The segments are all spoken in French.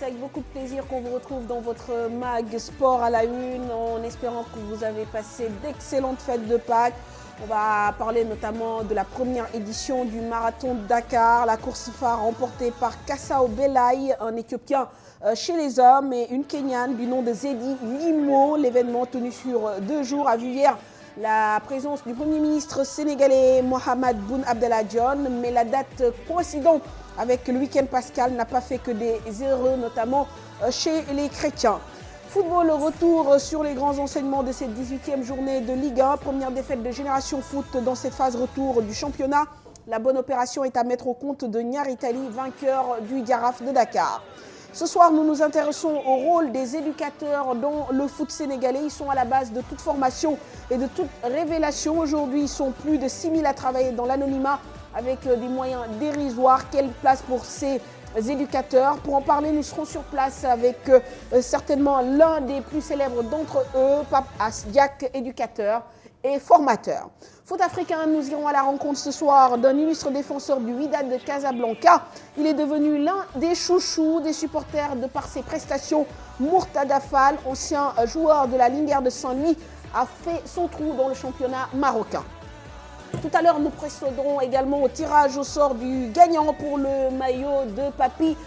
c'est avec beaucoup de plaisir qu'on vous retrouve dans votre mag Sport à la Une, en espérant que vous avez passé d'excellentes fêtes de Pâques. On va parler notamment de la première édition du marathon de Dakar, la course phare remportée par Kassao Belay, un Éthiopien chez les hommes, et une Kenyane du nom de Zedi Limo. L'événement tenu sur 2 jours a vu hier la présence du Premier ministre sénégalais Mohamed Boun Abdallah Dionne, mais la date coïncidente avec le week-end pascal n'a pas fait que des heureux, notamment chez les chrétiens. Football, retour sur les grands enseignements de cette 18e journée de Ligue 1. Première défaite de Génération Foot dans cette phase retour du championnat. La bonne opération est à mettre au compte de Niar Italie, vainqueur du Yaraf de Dakar. Ce soir, nous nous intéressons au rôle des éducateurs dans le foot sénégalais. Ils sont à la base de toute formation et de toute révélation. Aujourd'hui, ils sont plus de 6 000 à travailler dans l'anonymat avec des moyens dérisoires. Quelle place pour ces éducateurs? Pour en parler, nous serons sur place avec certainement l'un des plus célèbres d'entre eux, Pape Asdiak, éducateur et formateur. Foot africain, nous irons à la rencontre ce soir d'un illustre défenseur du Wydad de Casablanca. Il est devenu l'un des chouchous des supporters de par ses prestations. Mourtada Fall, ancien joueur de la Linguère de Saint-Louis, a fait son trou dans le championnat marocain. Tout à l'heure, nous procéderons également au tirage au sort du gagnant pour le maillot de Papi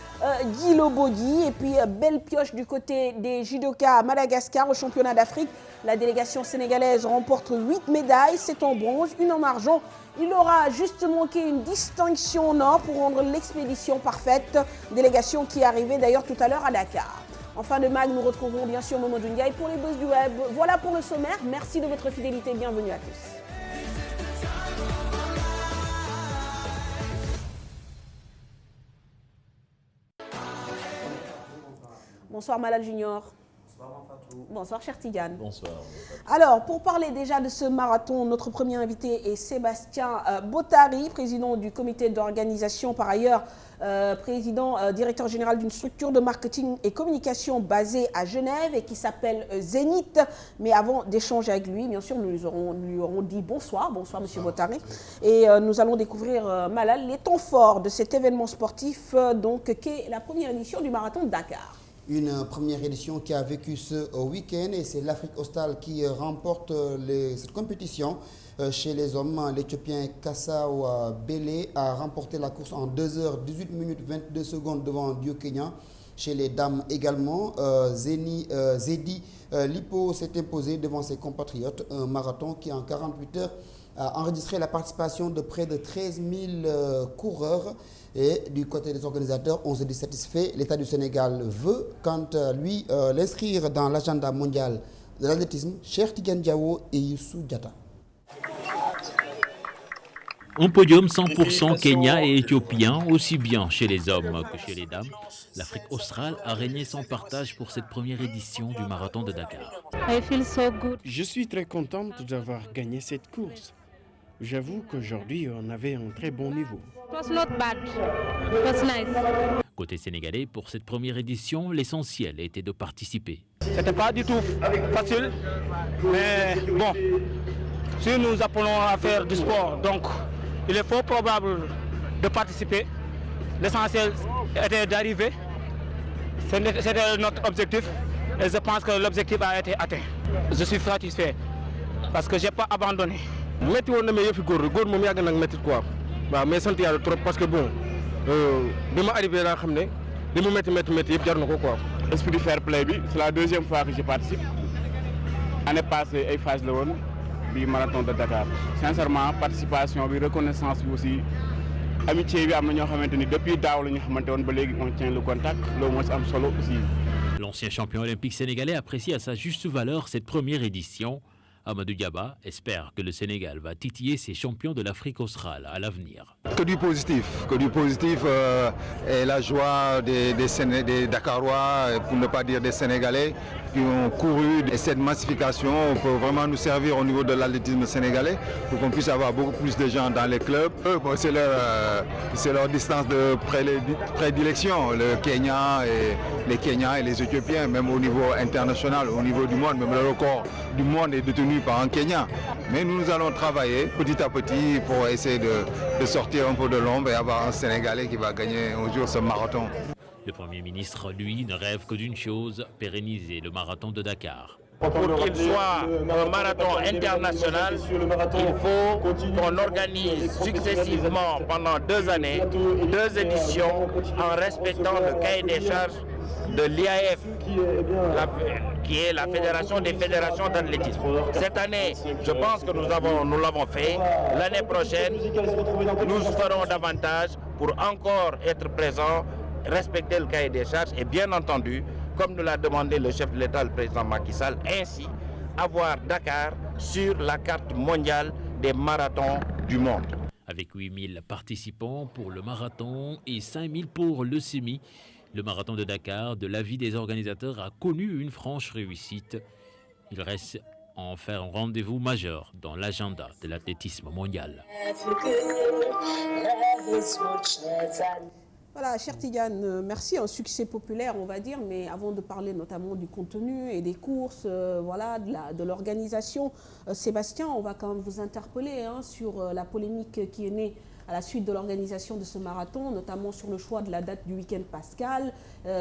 Guy Lobody. Et puis, belle pioche du côté des judokas à Madagascar au championnat d'Afrique. La délégation sénégalaise remporte 8 médailles, 7 en bronze, 1 en argent. Il aura juste manqué une distinction en or pour rendre l'expédition parfaite. Délégation qui est arrivée d'ailleurs tout à l'heure à Dakar. En fin de mag, nous retrouverons bien sûr Momo Ndiaye pour les buzz du web. Voilà pour le sommaire. Merci de votre fidélité. Bienvenue à tous. Bonsoir Malal Junior. Bonsoir Fatou. Bonsoir cher Tidiane. Bonsoir. Alors, pour parler déjà de ce marathon, notre premier invité est Sébastien Bottary, président du comité d'organisation, par ailleurs directeur général d'une structure de marketing et communication basée à Genève et qui s'appelle Zénith. Mais avant d'échanger avec lui, bien sûr, nous lui aurons dit bonsoir Monsieur Bottary. Et nous allons découvrir, Malal, les temps forts de cet événement sportif, qu'est la première édition du marathon de Dakar. Une première édition qui a vécu ce week-end et c'est l'Afrique Austral qui remporte cette compétition. Chez les hommes, l'Éthiopien Kassao Belay a remporté la course en 2h18 minutes 22 secondes devant Dio Kenya. Chez les dames également, Zedi Limo s'est imposé devant ses compatriotes. Un marathon qui en 48 heures a enregistré la participation de près de 13 000 coureurs. Et du côté des organisateurs, on se dit satisfait. L'État du Sénégal veut, quant à lui, l'inscrire dans l'agenda mondial de l'athlétisme, Cheikh Tidiane Diawo et Youssou Diatta. Un podium 100% Kenya et éthiopien, aussi bien chez les hommes que chez les dames. L'Afrique australe a régné sans partage pour cette première édition du marathon de Dakar. Je suis très contente d'avoir gagné cette course. J'avoue qu'aujourd'hui, on avait un très bon niveau. Côté sénégalais, pour cette première édition, l'essentiel était de participer. C'était pas du tout facile, mais bon, si nous appelons à faire du sport, donc il est fort probable de participer. L'essentiel était d'arriver, c'était notre objectif et je pense que l'objectif a été atteint. Je suis satisfait parce que je n'ai pas abandonné. Métti woon na mais yëfi góor moom yàgg nag métti quoi waaw mais sant yàlla trop parce que bon bi ma arrivé laa xam ne li mu métti yëpp jar na ko quoi. Esprit fair play bi c'est la deuxième fois que je participe année passée ay phase la woon bi marathon de Dakar sincèrement participation bi reconnaissance bi aussi amitié bi am na ñoo xamante ni depuis daaw la ñu xamante woon ba léegi on tient le contact loolu moo si am solo aussi. L'ancien champion olympique sénégalais apprécie à sa juste valeur cette première édition. Amadou Diaba espère que le Sénégal va titiller ses champions de l'Afrique australe à l'avenir. Que du positif et la joie des Dakarois, pour ne pas dire des Sénégalais, qui ont couru. Et cette massification peut vraiment nous servir au niveau de l'athlétisme sénégalais pour qu'on puisse avoir beaucoup plus de gens dans les clubs. C'est leur distance de prédilection, le Kenya et les Kenyans et les Éthiopiens, même au niveau international, au niveau du monde, même le record du monde est détenu par un Kenyan. Mais nous allons travailler petit à petit pour essayer de sortir un peu de l'ombre et avoir un Sénégalais qui va gagner un jour ce marathon. Le Premier ministre, lui, ne rêve que d'une chose, pérenniser le marathon de Dakar. Pour qu'il soit un marathon international, il faut qu'on organise successivement pendant 2 années, 2 éditions en respectant le cahier des charges de l'IAF, qui est la Fédération des fédérations d'athlétisme. Cette année, je pense que nous l'avons fait. L'année prochaine, nous ferons davantage pour encore être présents, respecter le cahier des charges et bien entendu, comme nous l'a demandé le chef de l'État, le président Macky Sall, ainsi avoir Dakar sur la carte mondiale des marathons du monde. Avec 8000 participants pour le marathon et 5000 pour le semi, le marathon de Dakar, de l'avis des organisateurs, a connu une franche réussite. Il reste à en faire un rendez-vous majeur dans l'agenda de l'athlétisme mondial. Voilà, cher Tidiane, merci, un succès populaire, on va dire, mais avant de parler notamment du contenu et des courses, voilà, de l'organisation, Sébastien, on va quand même vous interpeller sur la polémique qui est née à la suite de l'organisation de ce marathon, notamment sur le choix de la date du week-end pascal.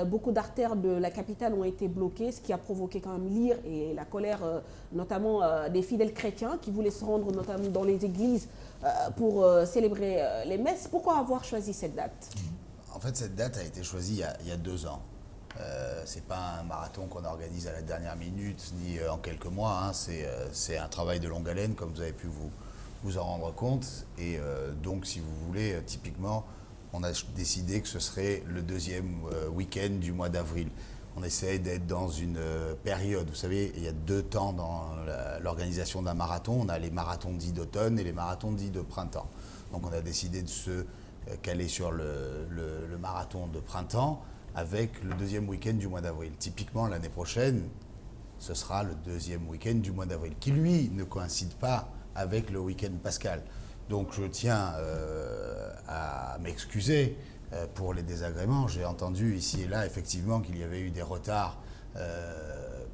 Beaucoup d'artères de la capitale ont été bloquées, ce qui a provoqué quand même l'ire et la colère, notamment des fidèles chrétiens qui voulaient se rendre notamment dans les églises pour célébrer les messes. Pourquoi avoir choisi cette date ? En fait, cette date a été choisie il y a 2 ans. Ce n'est pas un marathon qu'on organise à la dernière minute, ni en quelques mois. C'est un travail de longue haleine, comme vous avez pu vous en rendre compte. Et donc, si vous voulez, typiquement, on a décidé que ce serait le 2e week-end du mois d'avril. On essaie d'être dans une période, vous savez, il y a 2 temps dans l'organisation d'un marathon. On a les marathons dits d'automne et les marathons dits de printemps. Donc, on a décidé de se caler sur le marathon de printemps avec le 2e week-end du mois d'avril. Typiquement, l'année prochaine, ce sera le 2e week-end du mois d'avril, qui lui ne coïncide pas avec le week-end pascal. Donc je tiens à m'excuser pour les désagréments. J'ai entendu ici et là effectivement qu'il y avait eu des retards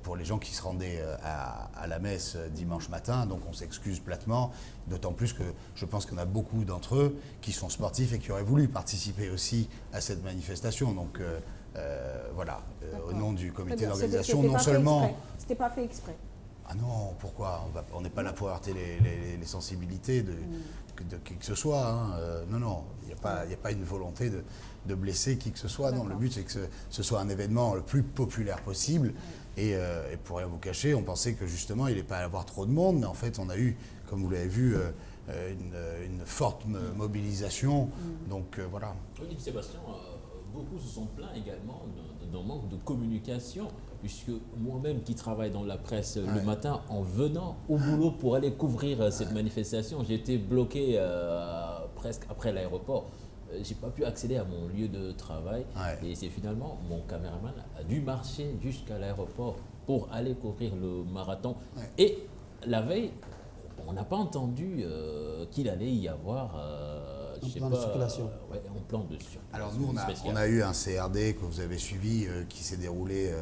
pour les gens qui se rendaient à la messe dimanche matin, donc on s'excuse platement, d'autant plus que je pense qu'on a beaucoup d'entre eux qui sont sportifs et qui auraient voulu participer aussi à cette manifestation. Donc voilà, au nom du comité d'organisation, non seulement... C'était pas fait exprès. Ah non, pourquoi ? On n'est pas là pour heurter les sensibilités de qui que ce soit. Non, il n'y a pas une volonté de blesser qui que ce soit. Non, le but c'est que ce soit un événement le plus populaire possible. Et pour rien vous cacher, on pensait que justement il n'allait pas y avoir trop de monde, mais en fait on a eu, comme vous l'avez vu, une forte mobilisation. Donc voilà. Oui, Sébastien, beaucoup se sont plaints également d'un manque de communication, puisque moi-même qui travaille dans la presse le matin, en venant au boulot pour aller couvrir cette manifestation, j'ai été bloqué presque après l'aéroport. J'ai pas pu accéder à mon lieu de travail et c'est finalement mon caméraman a dû marcher jusqu'à l'aéroport pour aller couvrir le marathon. Et la veille, on n'a pas entendu qu'il allait y avoir un plan de circulation. Un plan de circulation. Alors nous, on a eu un CRD que vous avez suivi qui s'est déroulé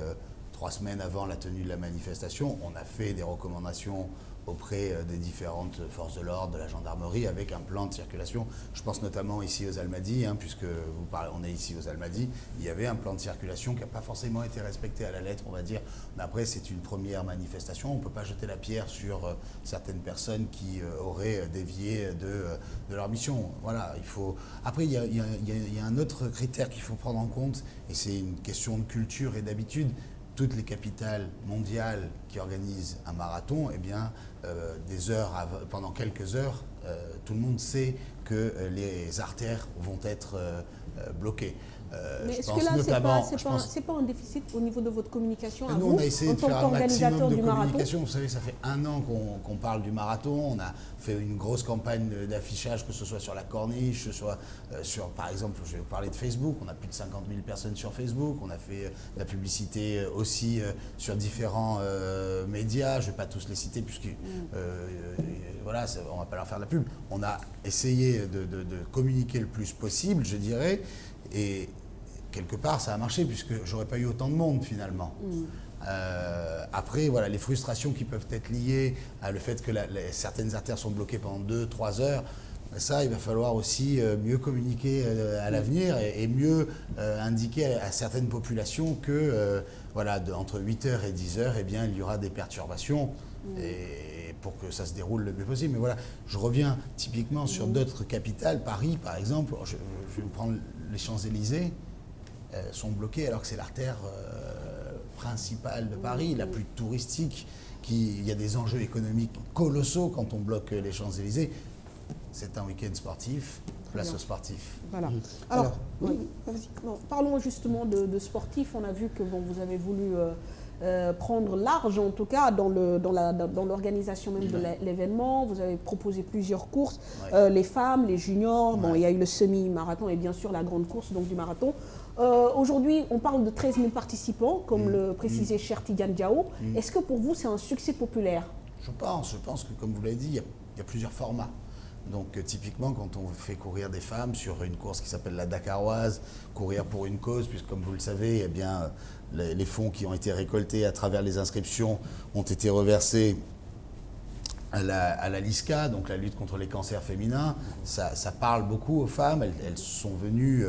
3 semaines avant la tenue de la manifestation. On a fait des recommandations auprès des différentes forces de l'ordre, de la gendarmerie, avec un plan de circulation. Je pense notamment ici aux Almadies, puisque on est ici aux Almadies. Il y avait un plan de circulation qui n'a pas forcément été respecté à la lettre, on va dire. Mais après, c'est une première manifestation. On ne peut pas jeter la pierre sur certaines personnes qui auraient dévié de leur mission. Voilà, il faut... Après, il y a un autre critère qu'il faut prendre en compte, et c'est une question de culture et d'habitude. Toutes les capitales mondiales qui organisent un marathon, eh bien, pendant quelques heures, tout le monde sait que les artères vont être bloquées. Mais est-ce que là, c'est pas un déficit au niveau de votre communication à vous, on a essayé de faire un maximum de communication. Marathon. Vous savez, ça fait 1 an qu'on parle du marathon. On a fait une grosse campagne d'affichage, que ce soit sur la corniche, que ce soit sur, par exemple, je vais vous parler de Facebook. On a plus de 50 000 personnes sur Facebook. On a fait de la publicité aussi sur différents médias. Je ne vais pas tous les citer puisque voilà, on ne va pas leur faire de la pub. On a essayé de communiquer le plus possible, je dirais. Et quelque part, ça a marché puisque j'aurais pas eu autant de monde finalement. Après, voilà, les frustrations qui peuvent être liées à le fait que certaines artères sont bloquées pendant 2-3 heures, Ça, il va falloir aussi mieux communiquer à l'avenir et mieux indiquer à certaines populations que voilà, entre 8h et 10h, eh bien, il y aura des perturbations et pour que ça se déroule le mieux possible. Mais voilà, je reviens typiquement sur d'autres capitales. Paris, par exemple, je vais vous prendre les Champs-Élysées, sont bloqués alors que c'est l'artère principale de Paris, la plus touristique. Il y a des enjeux économiques colossaux quand on bloque les Champs-Élysées. C'est un week-end sportif, place aux sportifs. Voilà. Alors, parlons justement de sportifs. On a vu que vous avez voulu prendre large, en tout cas, dans l'organisation même de l'événement. Vous avez proposé plusieurs courses, les femmes, les juniors. Bon, il y a eu le semi-marathon et bien sûr la grande course donc, du marathon. Aujourd'hui, on parle de 13 000 participants, comme le précisait cher Tidiane Diao. Est-ce que pour vous, c'est un succès populaire? Je pense que, comme vous l'avez dit, il y a plusieurs formats. Donc typiquement, quand on fait courir des femmes sur une course qui s'appelle la Dakaroise, courir pour une cause, puisque comme vous le savez, eh bien, les fonds qui ont été récoltés à travers les inscriptions ont été reversés à la LISCA, donc la lutte contre les cancers féminins. Ça parle beaucoup aux femmes. Elles sont venues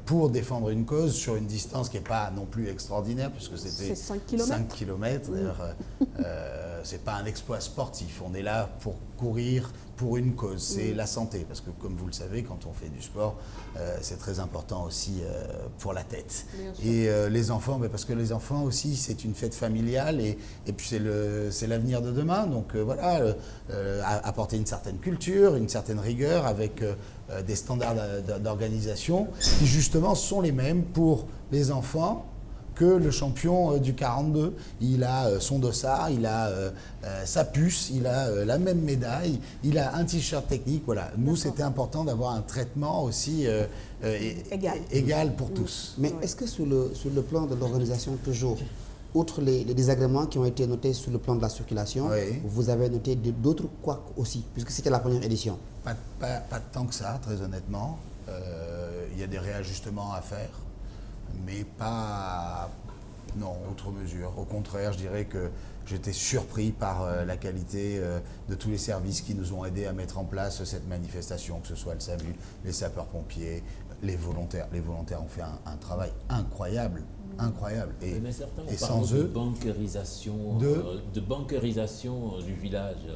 pour défendre une cause sur une distance qui n'est pas non plus extraordinaire, puisque c'était 5 km. 5 km. D'ailleurs, c'est pas un exploit sportif. On est là pour courir pour une cause, c'est la santé. Parce que comme vous le savez, quand on fait du sport, c'est très important aussi pour la tête. Et les enfants, parce que les enfants aussi, c'est une fête familiale et puis c'est l'avenir de demain. Donc voilà, apporter une certaine culture, une certaine rigueur avec des standards d'organisation qui justement sont les mêmes pour les enfants que le champion du 42. Il a son dossard, il a sa puce, il a la même médaille, il a un t-shirt technique. Voilà. Nous, c'était important d'avoir un traitement aussi égal pour tous. Mais est-ce que sur le plan de l'organisation, toujours, outre les désagréments qui ont été notés sur le plan de la circulation, vous avez noté d'autres couacs aussi, puisque c'était la première édition? Pas tant que ça, très honnêtement. Il y a des réajustements à faire. Mais pas, non, outre mesure. Au contraire, je dirais que j'étais surpris par la qualité de tous les services qui nous ont aidés à mettre en place cette manifestation, que ce soit le SAMU, les sapeurs-pompiers, les volontaires. Les volontaires ont fait un travail incroyable. Mais certains ont et parlé sans eux, de bancarisation du village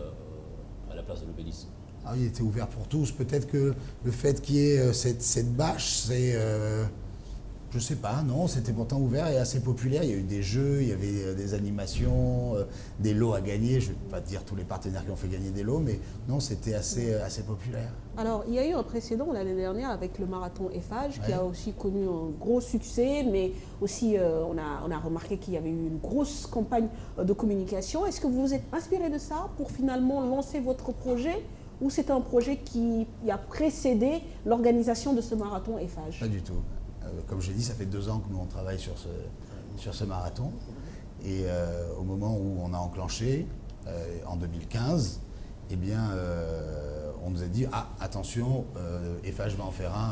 à la place de l'Obélisque. Ah, il était ouvert pour tous. Peut-être que le fait qu'il y ait cette bâche, c'est... je sais pas, non, c'était pourtant ouvert et assez populaire. Il y a eu des jeux, il y avait des animations, des lots à gagner. Je ne vais pas dire tous les partenaires qui ont fait gagner des lots, mais non, c'était assez populaire. Alors, il y a eu un précédent l'année dernière avec le marathon Eiffage qui a aussi connu un gros succès, mais aussi on a remarqué qu'il y avait eu une grosse campagne de communication. Est-ce que vous vous êtes inspiré de ça pour finalement lancer votre projet ou c'est un projet qui a précédé l'organisation de ce marathon Eiffage? Pas du tout. Comme j'ai dit, ça fait 2 ans que nous on travaille sur ce marathon. Et au moment où on a enclenché, en 2015, eh bien, on nous a dit « Ah, attention, Eiffage va en faire un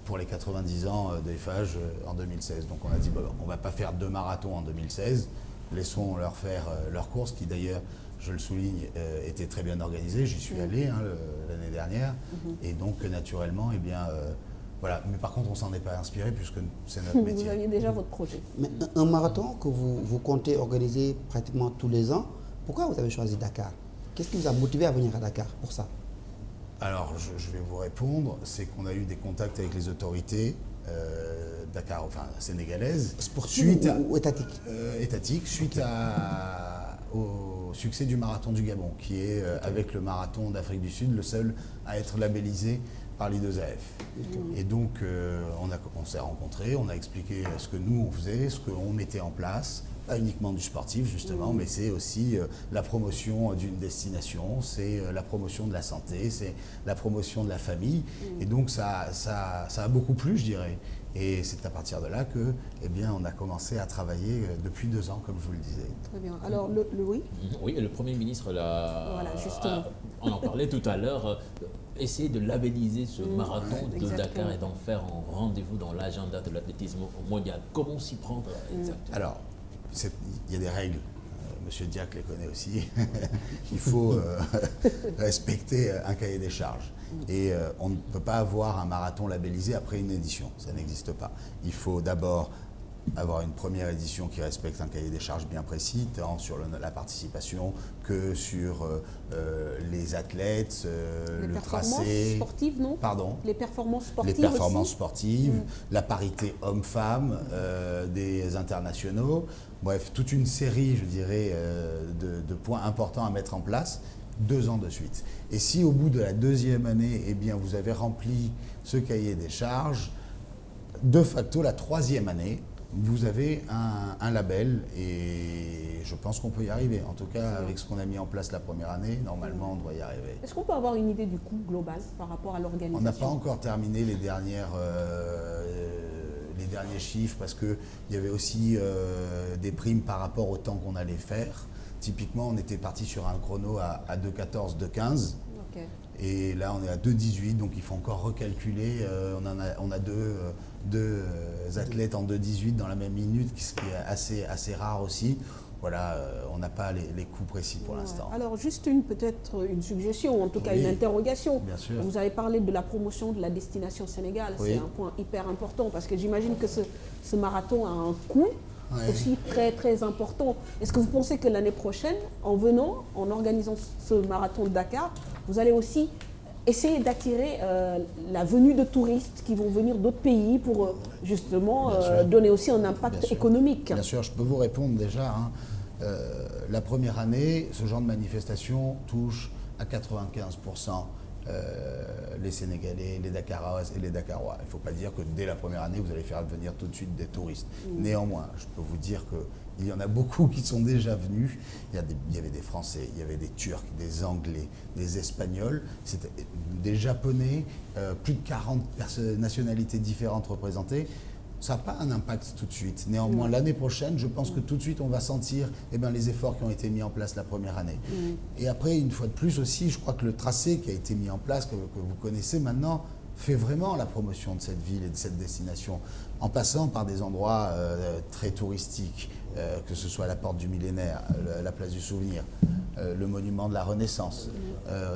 pour les 90 ans d'Eiffage en 2016 ». Donc on a dit bon, « On ne va pas faire 2 marathons en 2016, laissons-leur faire leur course » qui d'ailleurs, je le souligne, était très bien organisée. J'y suis allé l'année dernière. Et donc naturellement, eh bien... voilà, mais par contre, on ne s'en est pas inspiré puisque c'est notre métier. Vous aviez déjà votre projet. Mais un marathon que vous comptez organiser pratiquement tous les ans, pourquoi vous avez choisi Dakar? Qu'est-ce qui vous a motivé à venir à Dakar pour ça? Alors, je vais vous répondre. C'est qu'on a eu des contacts avec les autorités Dakar, enfin sénégalaises. Sportives ou étatiques? Étatiques, suite au succès du marathon du Gabon, qui est, avec le marathon d'Afrique du Sud, le seul à être labellisé par l'IAAF. Et donc, on s'est rencontrés, on a expliqué ce que nous, on faisait, ce qu'on mettait en place, pas uniquement du sportif, justement, mais c'est aussi la promotion d'une destination, c'est la promotion de la santé, c'est la promotion de la famille. Et donc, ça a beaucoup plu, je dirais. Et c'est à partir de là que, eh bien, on a commencé à travailler depuis 2 ans, comme je vous le disais. Très bien. Alors, oui. Oui, le Premier ministre, voilà, justement. On en parlait tout à l'heure, essayer de labelliser ce marathon de Dakar et d'en faire un rendez-vous dans l'agenda de l'athlétisme mondial. Comment s'y prendre exactement? Alors, il y a des règles. Monsieur Diac les connaît aussi, il faut respecter un cahier des charges. Et on ne peut pas avoir un marathon labellisé après une édition, ça n'existe pas. Il faut d'abord avoir une première édition qui respecte un cahier des charges bien précis, tant sur la participation que sur les athlètes, les le performances tracé. sportives, non? Pardon? Les performances sportives Les performances aussi sportives, la parité homme-femme, des internationaux. Bref, toute une série, je dirais, de points importants à mettre en place 2 ans de suite. Et si au bout de la 2e année, eh bien, vous avez rempli ce cahier des charges, de facto, la 3e année, vous avez un label et je pense qu'on peut y arriver. En tout cas, avec ce qu'on a mis en place la première année, normalement, on doit y arriver. Est-ce qu'on peut avoir une idée du coût global par rapport à l'organisation? On n'a pas encore terminé les derniers chiffres parce qu'il y avait aussi des primes par rapport au temps qu'on allait faire. Typiquement, on était parti sur un chrono à 2,14, 2,15. Okay. Et là, on est à 2,18, donc il faut encore recalculer. On a deux athlètes en 2,18 dans la même minute, ce qui est assez rare aussi. Voilà, on n'a pas les coûts précis pour l'instant. Alors, juste peut-être une suggestion, en tout cas une interrogation. Bien sûr. Vous avez parlé de la promotion de la destination Sénégal. Oui. C'est un point hyper important parce que j'imagine que ce marathon a un coût aussi très très important. Est-ce que vous pensez que l'année prochaine, en organisant ce marathon de Dakar, vous allez aussi essayer d'attirer la venue de touristes qui vont venir d'autres pays pour justement donner aussi un impact économique? Bien sûr, je peux vous répondre déjà. La première année, ce genre de manifestation touche à 95% les Sénégalais, les Dakaroises et les Dakarois. Il ne faut pas dire que dès la première année, vous allez faire venir tout de suite des touristes. Néanmoins, je peux vous dire qu'il y en a beaucoup qui sont déjà venus. Il y avait des Français, il y avait des Turcs, des Anglais, des Espagnols, des Japonais, plus de 40 nationalités différentes représentées. Ça n'a pas un impact tout de suite. Néanmoins, l'année prochaine, je pense que tout de suite, on va sentir les efforts qui ont été mis en place la première année. Et après, une fois de plus aussi, je crois que le tracé qui a été mis en place, que vous connaissez maintenant, fait vraiment la promotion de cette ville et de cette destination, en passant par des endroits très touristiques, que ce soit la Porte du Millénaire, la Place du Souvenir, le Monument de la Renaissance,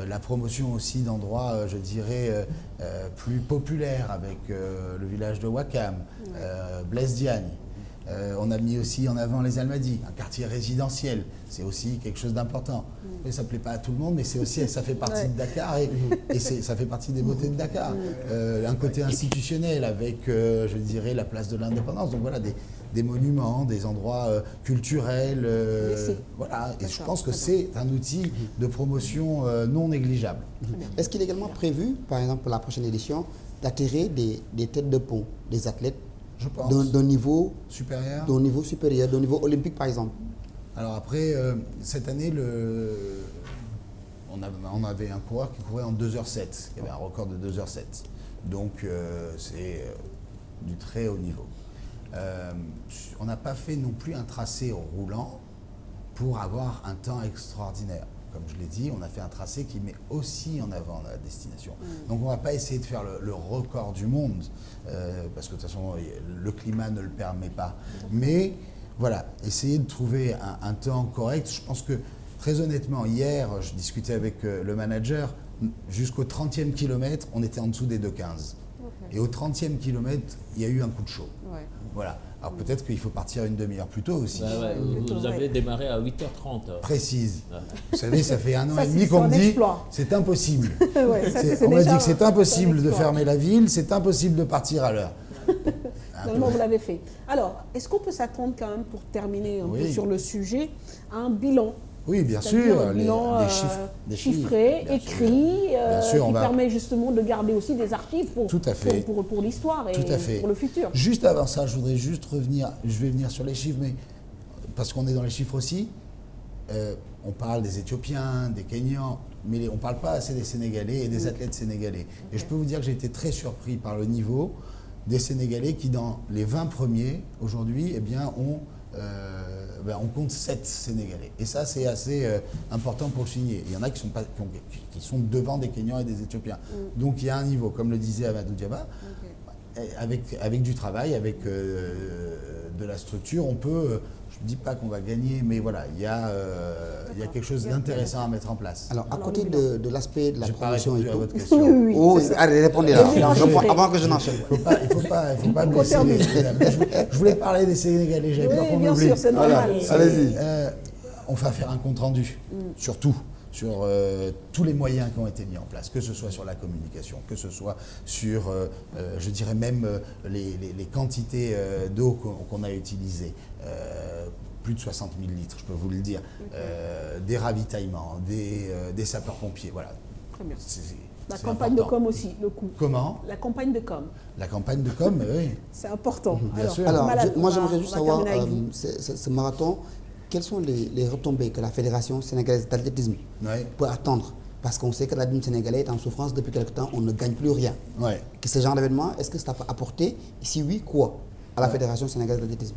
la promotion aussi d'endroits, je dirais, plus populaires, avec le village de Ouakam, Blaise Diagne. On a mis aussi en avant les Almadies, un quartier résidentiel, c'est aussi quelque chose d'important. Mais ça ne plaît pas à tout le monde, mais ça fait partie de Dakar et ça fait partie des beautés de Dakar. Un côté institutionnel avec, je dirais, la place de l'Indépendance. Donc voilà, des monuments, des endroits culturels. Voilà. Et je pense que c'est un outil de promotion non négligeable. Est-ce qu'il est également prévu, par exemple pour la prochaine édition, d'attirer des têtes de pont, des athlètes d'un niveau supérieur, d'un niveau olympique par exemple? Alors après, cette année, on avait un coureur qui courait en 2h07, qui avait un record de 2h07. Donc c'est du très haut niveau. On n'a pas fait non plus un tracé roulant pour avoir un temps extraordinaire. Comme je l'ai dit, on a fait un tracé qui met aussi en avant la destination. Donc on ne va pas essayer de faire le record du monde, parce que de toute façon, le climat ne le permet pas. Mais voilà, essayer de trouver un temps correct. Je pense que, très honnêtement, hier, je discutais avec le manager, jusqu'au 30e kilomètre, on était en dessous des 2,15. Et au 30e kilomètre, il y a eu un coup de chaud. Voilà. Alors peut-être qu'il faut partir une demi-heure plus tôt aussi. Vous avez démarré à 8h30. Précise. Vous savez, ça fait 1 an et demi qu'on me dit c'est impossible. On m'a dit que c'est impossible de fermer la ville, c'est impossible de partir à l'heure. Finalement, vous l'avez fait. Alors, est-ce qu'on peut s'attendre quand même, pour terminer un peu sur le sujet, à un bilan? Oui, bien sûr, un bilan des chiffré, écrit, qui va... permet justement de garder aussi des archives pour l'histoire et pour le futur. Juste avant ça, je voudrais juste revenir, je vais venir sur les chiffres, mais parce qu'on est dans les chiffres aussi, on parle des Éthiopiens, des Kenyans, mais on ne parle pas assez des Sénégalais et des athlètes sénégalais. Et je peux vous dire que j'ai été très surpris par le niveau des Sénégalais qui, dans les 20 premiers, aujourd'hui, eh bien, on compte 7 Sénégalais. Et ça, c'est assez important pour le souligner. Il y en a qui sont devant des Kenyans et des Éthiopiens. Donc il y a un niveau, comme le disait Amadou Diaba, avec du travail, avec de la structure, on peut, je ne dis pas qu'on va gagner, mais voilà, il y a quelque chose d'intéressant à mettre en place. Alors, à côté de l'aspect de la promotion et à tout. votre question. Allez, répondez là. Avant que je n'enchaîne. Il faut pas blesser je voulais parler des Sénégalais, j'avais peur qu'on m'oublie. Bien sûr, c'est normal. Allez-y. On va faire un compte-rendu, surtout sur tous les moyens qui ont été mis en place, que ce soit sur la communication, que ce soit sur, je dirais même, les quantités d'eau qu'on a utilisées. Plus de 60 000 litres, je peux vous le dire. Des ravitaillements, des sapeurs-pompiers, voilà. Très bien. La C'est campagne de important. com aussi, le coup. Comment? La campagne de com. La campagne de com, oui. C'est important. Bien sûr. Alors, Malade, moi, on j'aimerais va juste savoir, terminer avec vous. ce marathon, quelles sont les retombées que la Fédération sénégalaise d'athlétisme peut attendre? Parce qu'on sait que l'athlétisme sénégalais est en souffrance depuis quelque temps, on ne gagne plus rien. Ouais. Que ce genre d'événement, est-ce que ça peut apporter, si oui, quoi à la Fédération sénégalaise d'athlétisme?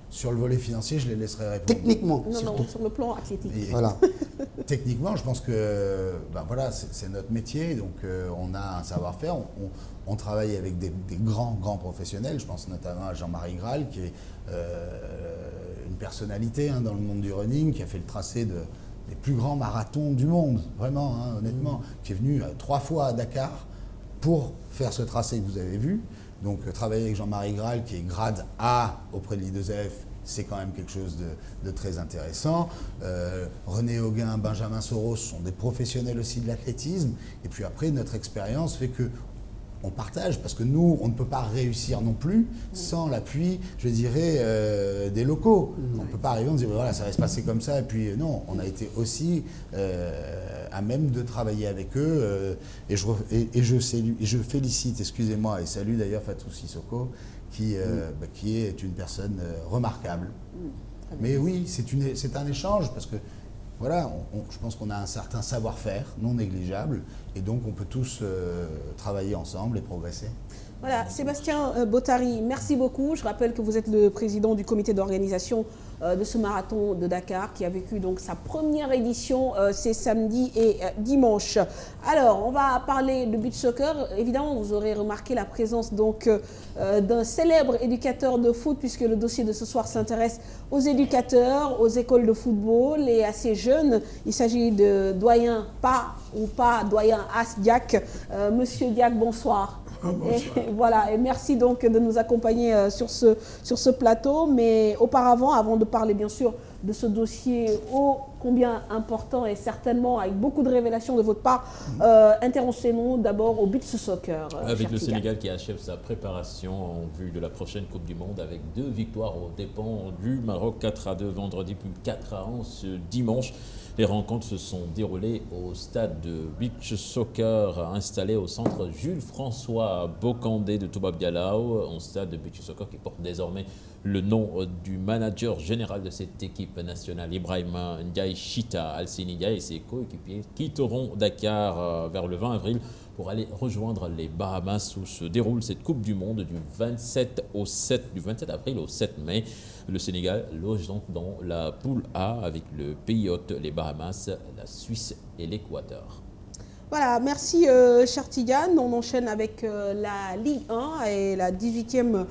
Sur le volet financier, je les laisserai répondre. Techniquement, Non, sur le plan athlétique. Voilà. Techniquement, je pense que voilà, c'est notre métier, donc on a un savoir-faire. On travaille avec des grands professionnels. Je pense notamment à Jean-Marie Graal, qui est une personnalité dans le monde du running, qui a fait le tracé des plus grands marathons du monde, vraiment, honnêtement, qui est venu 3 fois à Dakar pour faire ce tracé que vous avez vu. Donc travailler avec Jean-Marie Graal, qui est grade A auprès de l'I2F, c'est quand même quelque chose de très intéressant. René Auguin, Benjamin Soros sont des professionnels aussi de l'athlétisme. Et puis après, notre expérience fait que on partage, parce que nous, on ne peut pas réussir non plus sans l'appui, je dirais, des locaux. On ne peut pas arriver, on se dit, voilà, ça va se passer comme ça, et puis non, on a été aussi à même de travailler avec eux, et je félicite, excusez-moi, et salue d'ailleurs Fatou Sissoko, qui est une personne remarquable. Mais oui, c'est un échange, parce que voilà, je pense qu'on a un certain savoir-faire non négligeable, et donc on peut tous travailler ensemble et progresser. Voilà, Sébastien Bottary, merci beaucoup. Je rappelle que vous êtes le président du comité d'organisation de ce marathon de Dakar qui a vécu donc sa première édition ces samedi et dimanche. Alors, on va parler de beach soccer. Évidemment, vous aurez remarqué la présence donc d'un célèbre éducateur de foot, puisque le dossier de ce soir s'intéresse aux éducateurs, aux écoles de football et à ces jeunes. Il s'agit de doyen doyen As Diack. Monsieur Diack, bonsoir. Et voilà, et merci donc de nous accompagner sur ce plateau. Mais auparavant, avant de parler bien sûr de ce dossier ô combien important et certainement avec beaucoup de révélations de votre part, intéressons-nous d'abord au beach soccer. Avec le Sénégal qui achève sa préparation en vue de la prochaine Coupe du Monde avec 2 victoires aux dépens du Maroc, 4-2 vendredi puis 4-1 ce dimanche. Les rencontres se sont déroulées au stade de beach soccer installé au centre Jules-François Bocandé de Toubab Dialaw, un stade de beach soccer qui porte désormais le nom du manager général de cette équipe nationale, Ibrahima Ndiaye Chita. Alcine Ndiaye et ses coéquipiers quitteront Dakar vers le 20 avril pour aller rejoindre les Bahamas où se déroule cette Coupe du Monde du 27 avril au 7 mai. Le Sénégal loge donc dans la poule A avec le pays hôte, les Bahamas, la Suisse et l'Équateur. Voilà, merci cher Tidiane. On enchaîne avec la Ligue 1 et la 18e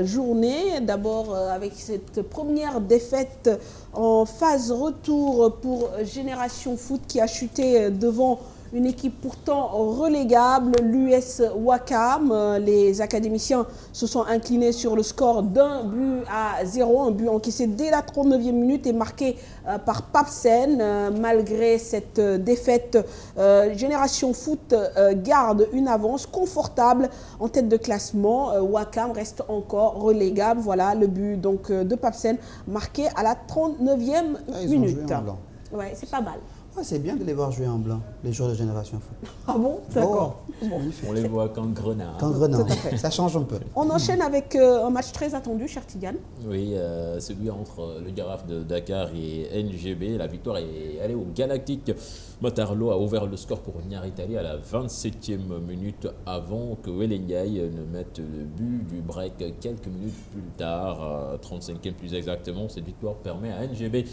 journée. D'abord avec cette première défaite en phase retour pour Génération Foot qui a chuté devant une équipe pourtant relégable, l'US Ouakam. Les académiciens se sont inclinés sur le score d'1-0, un but encaissé dès la 39e minute et marqué par Papsen. Malgré cette défaite, Génération Foot garde une avance confortable en tête de classement. Ouakam reste encore relégable. Voilà le but donc de Papsen marqué à la 39e minute. Ouais, c'est pas mal. C'est bien de les voir jouer en blanc, les joueurs de Génération Foot. Ah bon? D'accord. On les voit qu'en grenat. Qu'en grenat, ça change un peu. On enchaîne avec un match très attendu, cher Tidiane. Oui, celui entre le Giraffe de Dakar et NGB. La victoire est allée au Galactique. Matarlo a ouvert le score pour Niaritali à la 27e minute avant que Welengay ne mette le but du break quelques minutes plus tard, 35e plus exactement. Cette victoire permet à NGB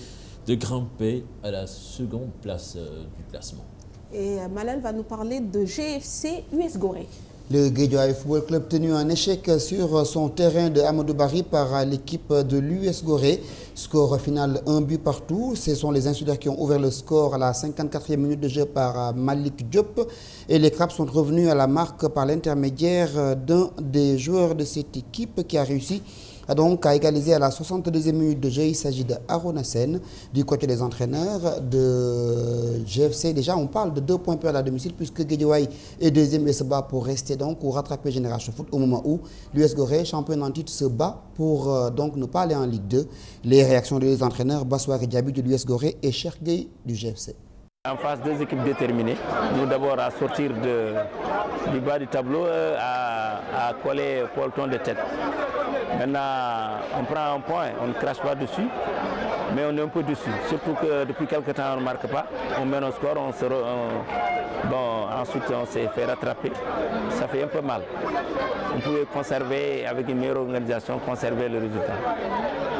de grimper à la seconde place du classement. Et Malal va nous parler de GFC US Gorée. Le Guédiawaye Football Club tenu un échec sur son terrain de Amadou Barry par l'équipe de l'US Gorée. Score final 1 but partout. Ce sont les insulaires qui ont ouvert le score à la 54e minute de jeu par Malik Diop. Et les Crabes sont revenus à la marque par l'intermédiaire d'un des joueurs de cette équipe qui a réussi donc à égaliser à la 62e minute de jeu. Il s'agit de Arona Sen. Du côté des entraîneurs de GFC, déjà on parle de 2 points perdus à domicile puisque Guédiawaye est deuxième et se bat pour rester donc ou rattraper Génération Foot au moment où l'US Gorée, champion en titre, se bat pour donc ne pas aller en Ligue 2. Les réactions des entraîneurs Bassoir Diaby de l'US Gorée et Cheikh Gueye du GFC. En face, deux équipes déterminées. Nous d'abord à sortir du bas du tableau, à coller peloton de tête. Maintenant, on prend un point, on ne crache pas dessus, mais on est un peu dessus. Surtout que depuis quelques temps, on ne marque pas. On mène au score, ensuite on s'est fait rattraper. Ça fait un peu mal. On pouvait conserver, avec une meilleure organisation, conserver le résultat.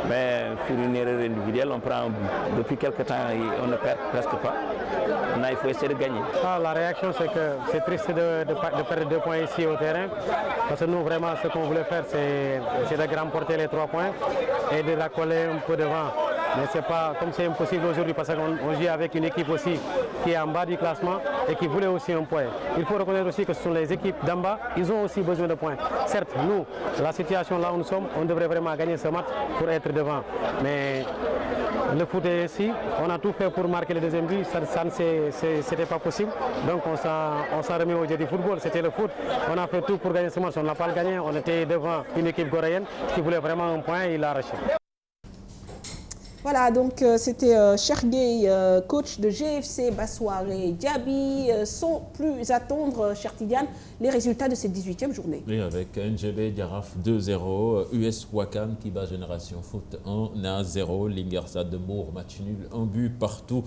Mais sur une erreur individuelle, on prend un but. Depuis quelques temps, on ne perd presque pas. Maintenant, il faut essayer de gagner. La réaction, c'est que c'est triste de perdre 2 points ici au terrain. Parce que nous, vraiment, ce qu'on voulait faire, c'est de remporter les 3 points et de la coller un peu devant. Mais c'est pas comme c'est impossible aujourd'hui parce qu'on joue avec une équipe aussi qui est en bas du classement et qui voulait aussi un point. Il faut reconnaître aussi que ce sont les équipes d'en bas, ils ont aussi besoin de points. Certes, nous, la situation là où nous sommes, on devrait vraiment gagner ce match pour être devant. Mais le foot est ici, on a tout fait pour marquer le deuxième but, ça c'était pas possible. Donc on s'en remet au jeu du football, c'était le foot. On a fait tout pour gagner ce match, on n'a pas le gagné, on était devant une équipe goréenne qui voulait vraiment un point et il l'a arraché. Voilà, donc c'était Cheikh Gueye, coach de GFC Bassoiré Diaby. Sans plus attendre, cher Tidiane, les résultats de cette 18e journée. Oui, avec NGB Diaraf 2-0, US Wakam qui bat Génération Foot 1-0, Lingersat de Mour, match nul, 1 but partout.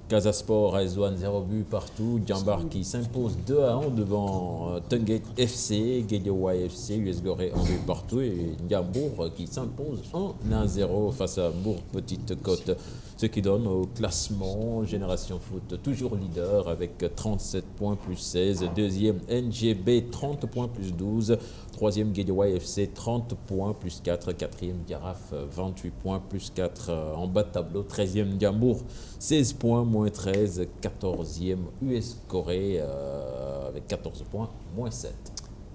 Casasport, Aizwan, 0 but partout. Djambar qui s'impose 2-1 devant Tenguet FC, Guédiawaye FC, US Gorée 1 but partout. Et Ndiambour qui s'impose 1-0 face à Bourg Petite Côte. Ce qui donne au classement Génération Foot toujours leader avec 37 points plus 16. Deuxième NGB 30 points plus 12. Troisième Guédiawaye FC 30 points plus 4. Quatrième Diaraf 28 points plus 4. En bas de tableau 13e Ndiambour 16 points moins 13. 14e US Gorée avec 14 points moins 7.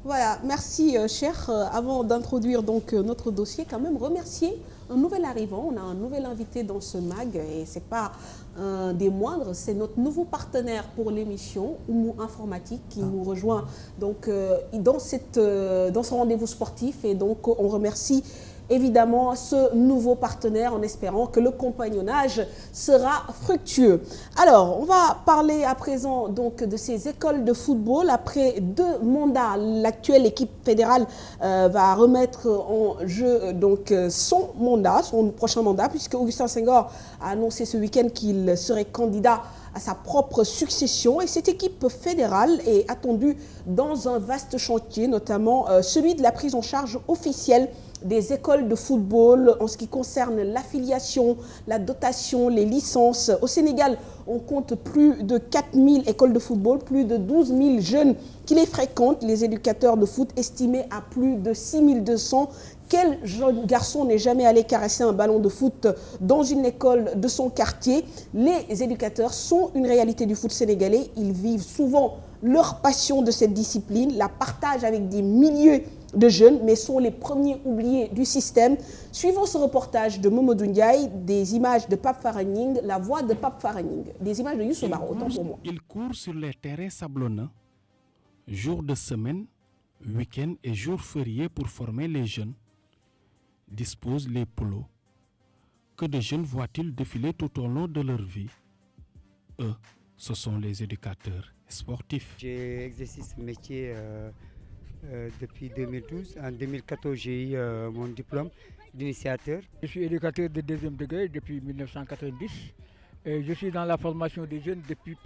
Voilà, merci cher. Avant d'introduire donc notre dossier, quand même remercier un nouvel arrivant. On a un nouvel invité dans ce mag et c'est pas un des moindres, c'est notre nouveau partenaire pour l'émission, Oumou Informatique, qui nous rejoint donc dans ce rendez-vous sportif. Et donc on remercie évidemment ce nouveau partenaire en espérant que le compagnonnage sera fructueux. Alors, on va parler à présent donc de ces écoles de football. Après 2 mandats, l'actuelle équipe fédérale va remettre en jeu donc son prochain mandat, puisque Augustin Senghor a annoncé ce week-end qu'il serait candidat à sa propre succession. Et cette équipe fédérale est attendue dans un vaste chantier, notamment celui de la prise en charge officielle des écoles de football en ce qui concerne l'affiliation, la dotation, les licences. Au Sénégal, on compte plus de 4000 écoles de football, plus de 12 000 jeunes qui les fréquentent, les éducateurs de foot estimés à plus de 6200. Quel jeune garçon n'est jamais allé caresser un ballon de foot dans une école de son quartier? Les éducateurs sont une réalité du foot sénégalais. Ils vivent souvent leur passion de cette discipline, la partagent avec des milliers de jeunes, mais sont les premiers oubliés du système. Suivons ce reportage de Momodou Ndiaye, des images de Pape Faraning, la voix de Pape Faraning, des images de Youssou Baro, autant pour moi. Il court sur les terrains sablonneux, jour de semaine, week-end et jours fériés pour former les jeunes, disposent les polos. Que de jeunes voient-ils défiler tout au long de leur vie? Eux, ce sont les éducateurs sportifs. J'ai exercé ce métier depuis 2012. En 2014, j'ai eu mon diplôme d'initiateur. Je suis éducateur de 2e degré depuis 1990. Et je suis dans la formation des jeunes depuis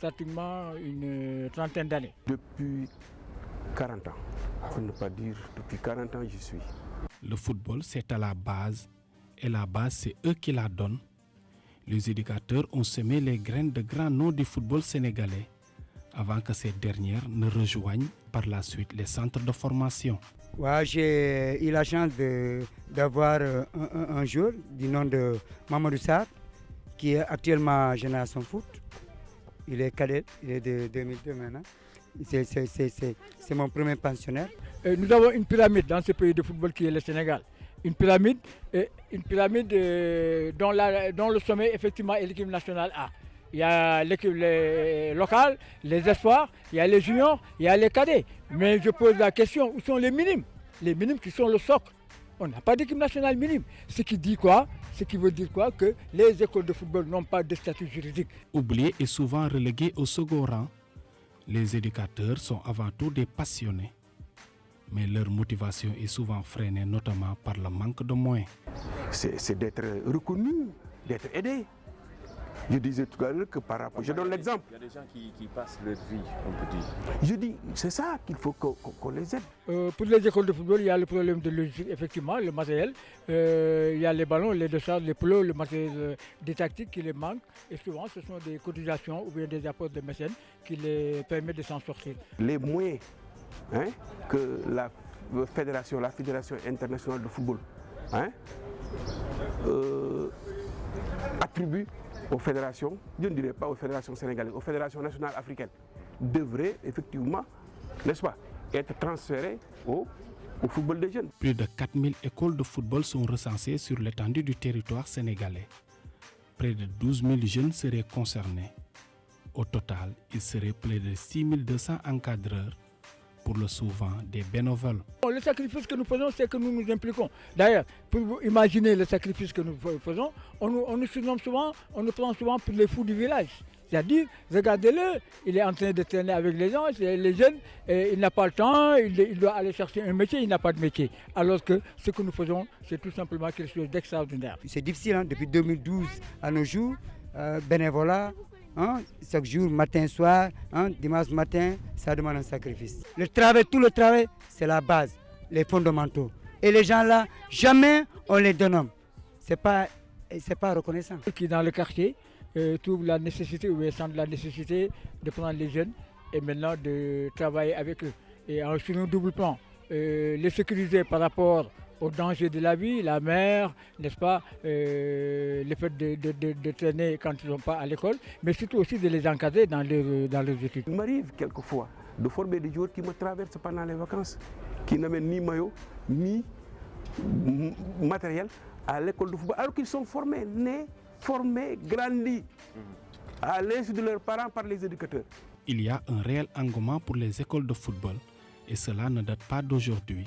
pratiquement une trentaine d'années. Depuis 40 ans, pour ne pas dire depuis 40 ans, j'y suis. Le football, c'est à la base, et la base, c'est eux qui la donnent. Les éducateurs ont semé les graines de grands noms du football sénégalais avant que ces dernières ne rejoignent par la suite les centres de formation. Ouais, j'ai eu la chance d'avoir un joueur du nom de Mamadou Sarr, qui est actuellement à Génération Foot. Il est cadet, il est de 2002 maintenant. C'est mon premier pensionnaire. Nous avons une pyramide dans ce pays de football qui est le Sénégal. Une pyramide dont le sommet effectivement est l'équipe nationale A. Il y a l'équipe locale, les espoirs, il y a les juniors, il y a les cadets. Mais je pose la question, où sont les minimes? Les minimes qui sont le socle. On n'a pas d'équipe nationale minime. Ce qui dit quoi? Ce qui veut dire quoi? Que les écoles de football n'ont pas de statut juridique. Oubliés et souvent relégués au second rang, les éducateurs sont avant tout des passionnés. Mais leur motivation est souvent freinée, notamment par le manque de moyens. C'est d'être reconnu, d'être aidé. Je disais tout à l'heure que par rapport... Je donne l'exemple. Il y a des gens qui passent leur vie, on peut dire. Je dis, c'est ça qu'il faut qu'on les aide. Pour les écoles de football, il y a le problème de logistique, effectivement, le matériel. Il y a les ballons, les décharges, les pelots, le matériel didactique qui les manque. Et souvent, ce sont des cotisations ou bien des apports de mécènes qui les permettent de s'en sortir. Les moyens que la Fédération internationale de football attribue aux fédérations, je ne dirais pas aux fédérations sénégalaises, aux fédérations nationales africaines, devraient effectivement, n'est-ce pas, être transférées au football des jeunes. Plus de 4000 écoles de football sont recensées sur l'étendue du territoire sénégalais. Près de 12 000 jeunes seraient concernés. Au total, il serait près de 6200 encadreurs, pour le souvent des bénévoles. Le sacrifice que nous faisons, c'est que nous nous impliquons. D'ailleurs, pour vous imaginer le sacrifice que nous faisons, on nous surnomme souvent, on nous prend souvent pour les fous du village. C'est-à-dire, regardez-le, il est en train de traîner avec les gens, les jeunes, il n'a pas le temps, il doit aller chercher un métier, il n'a pas de métier. Alors que ce que nous faisons, c'est tout simplement quelque chose d'extraordinaire. C'est difficile, depuis 2012 à nos jours, bénévolat. Chaque jour, matin, soir, dimanche matin, ça demande un sacrifice. Le travail, tout le travail, c'est la base, les fondamentaux. Et les gens là, jamais on les dénomme. C'est pas reconnaissant. Qui dans le quartier trouve la nécessité ou sent la nécessité de prendre les jeunes et maintenant de travailler avec eux. Et sur un double plan, les sécuriser par rapport aux dangers de la vie, la mer, n'est-ce pas, le fait de traîner quand ils ne sont pas à l'école, mais surtout aussi de les encadrer dans leurs études. Il m'arrive quelquefois de former des joueurs qui me traversent pendant les vacances, qui n'amènent ni maillot, ni matériel à l'école de football, alors qu'ils sont formés, nés, formés, grandis, à l'insu de leurs parents par les éducateurs. Il y a un réel engouement pour les écoles de football, et cela ne date pas d'aujourd'hui.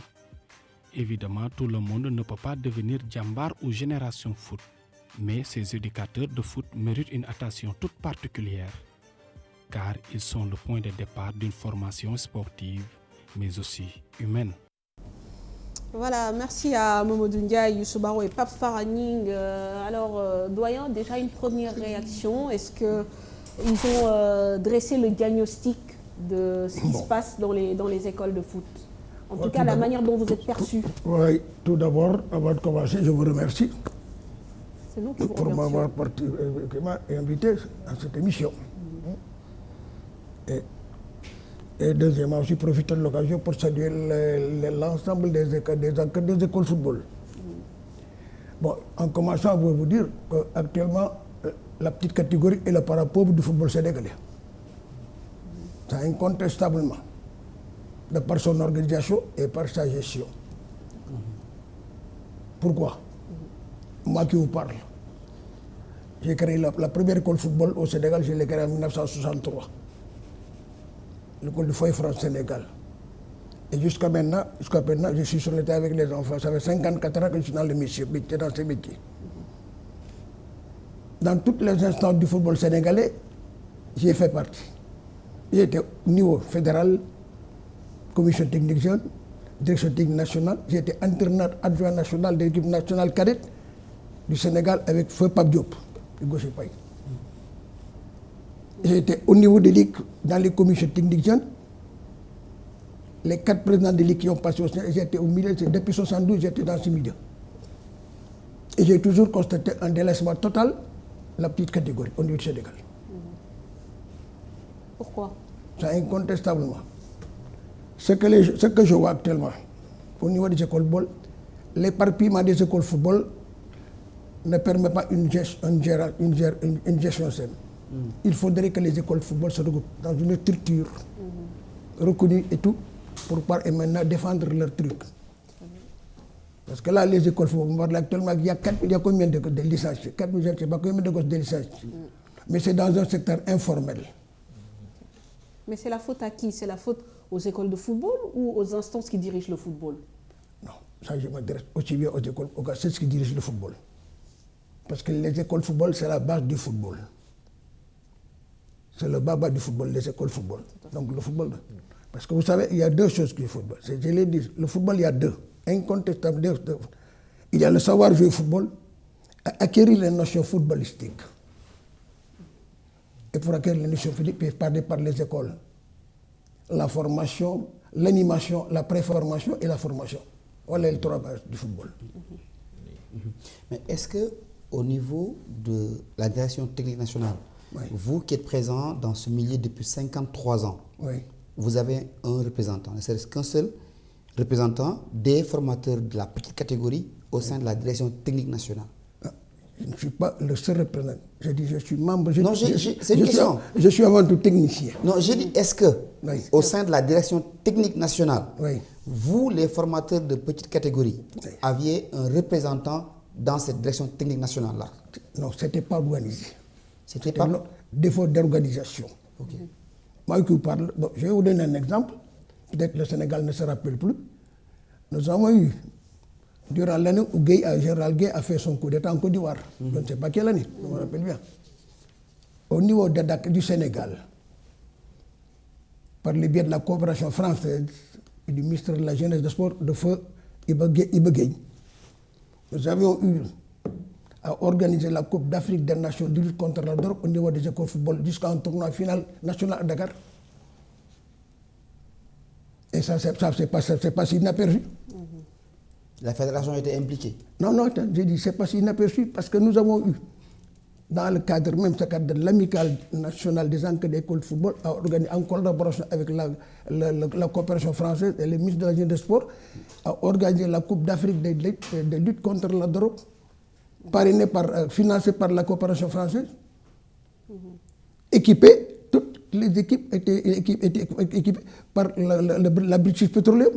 Évidemment, tout le monde ne peut pas devenir Djambar ou Génération Foot. Mais ces éducateurs de foot méritent une attention toute particulière, car ils sont le point de départ d'une formation sportive, mais aussi humaine. Voilà, merci à Mamadou Ndiaye, Youssou Baro et Pape Faraning. Doyen, déjà une première réaction. Est-ce qu'ils ont dressé le diagnostic de ce qui se passe dans les écoles de foot? En tout cas, la manière dont vous êtes perçu. Oui, tout d'abord, avant de commencer, je vous remercie pour m'avoir invité à cette émission. Et deuxièmement, je profite de l'occasion pour saluer l'ensemble des écoles de football. Bon, en commençant, je vais vous dire qu'actuellement, la petite catégorie est le parent pauvre du football sénégalais. Ça, incontestablement, de par son organisation et par sa gestion. Pourquoi? Moi qui vous parle, j'ai créé la première école de football au Sénégal, je l'ai créée en 1963. L'école du Foyer France-Sénégal. Et jusqu'à maintenant, je suis sur le terrain avec les enfants. Ça fait 54 ans que je suis dans le métier, dans ce métier. Dans toutes les instances du football sénégalais, j'ai fait partie. J'ai été au niveau fédéral, commission technique jeune, direction technique nationale. J'ai été entraîneur adjoint national de l'équipe nationale cadette du Sénégal avec Feu Pape Diop, de Gauche Paye. J'ai été au niveau des ligues, dans les commissions techniques jeunes. Les 4 présidents des ligues qui ont passé au Sénégal, j'étais au milieu, depuis 1972, j'étais dans ce milieu. Et j'ai toujours constaté un délaissement total de la petite catégorie au niveau du Sénégal. Pourquoi? Ça, incontestablement. Ce que je vois actuellement, au niveau des écoles football, l'éparpillement des écoles football ne permet pas une gestion saine. Il faudrait que les écoles football se regroupent dans une structure reconnue et tout, pour pouvoir et maintenant défendre leur truc. Parce que là, les écoles football, actuellement, il y a combien de licenciés? 4 000, je ne sais pas combien de gosses de licenciés. Mais c'est dans un secteur informel. Mais c'est la faute à qui? C'est la faute aux écoles de football ou aux instances qui dirigent le football? Non, ça je m'adresse aussi bien aux écoles, c'est ce qui dirige le football. Parce que les écoles de football, c'est la base du football. C'est le baba du football, les écoles de football. Donc le football. Parce que vous savez, il y a deux choses qui football. Je l'ai dit, le football, il y a deux. Incontestable. Il y a le savoir jouer au football, acquérir les notions footballistiques. Et pour acquérir les notions footballistiques, il faut passer par les écoles. La formation, l'animation, la préformation et la formation. Voilà les trois bases du football. Mais est-ce que au niveau de la direction technique nationale, vous qui êtes présent dans ce milieu depuis 53 ans, vous avez un représentant, ne serait-ce qu'un seul représentant des formateurs de la petite catégorie au sein de la direction technique nationale? Je ne suis pas le seul représentant. Je dis, je suis membre. Non, c'est une question. Je suis avant tout technicien. Non, j'ai dit, est-ce que au sein de la direction technique nationale, vous, les formateurs de petite catégorie, aviez un représentant dans cette direction technique nationale-là? Non, ce n'était pas organisé. C'était pas défaut d'organisation. Moi qui vous parle, je vais vous donner un exemple. Peut-être que le Sénégal ne se rappelle plus. Nous avons eu, durant l'année où Général Gueye a fait son coup d'État en Côte d'Ivoire, je ne sais pas quelle année, je me rappelle bien, au niveau du Sénégal, par le biais de la coopération française et du ministère de la Jeunesse et des Sports de feu Iba Gueye, nous avions eu à organiser la Coupe d'Afrique des Nations de lutte contre la drogue au niveau des écoles de football jusqu'à un tournoi final national à Dakar. Et ça c'est passé inaperçu. La fédération était impliquée? Non, j'ai dit c'est passé inaperçu parce que nous avons eu, dans le cadre, même ce cadre de l'amicale nationale des encadrés d'école de football, à organiser en collaboration avec la coopération française et le ministre de la Jeunesse et des Sports, à organiser la Coupe d'Afrique de lutte contre la drogue, financée par la coopération française, équipée. Toutes les équipes étaient équipées par la British Petroleum.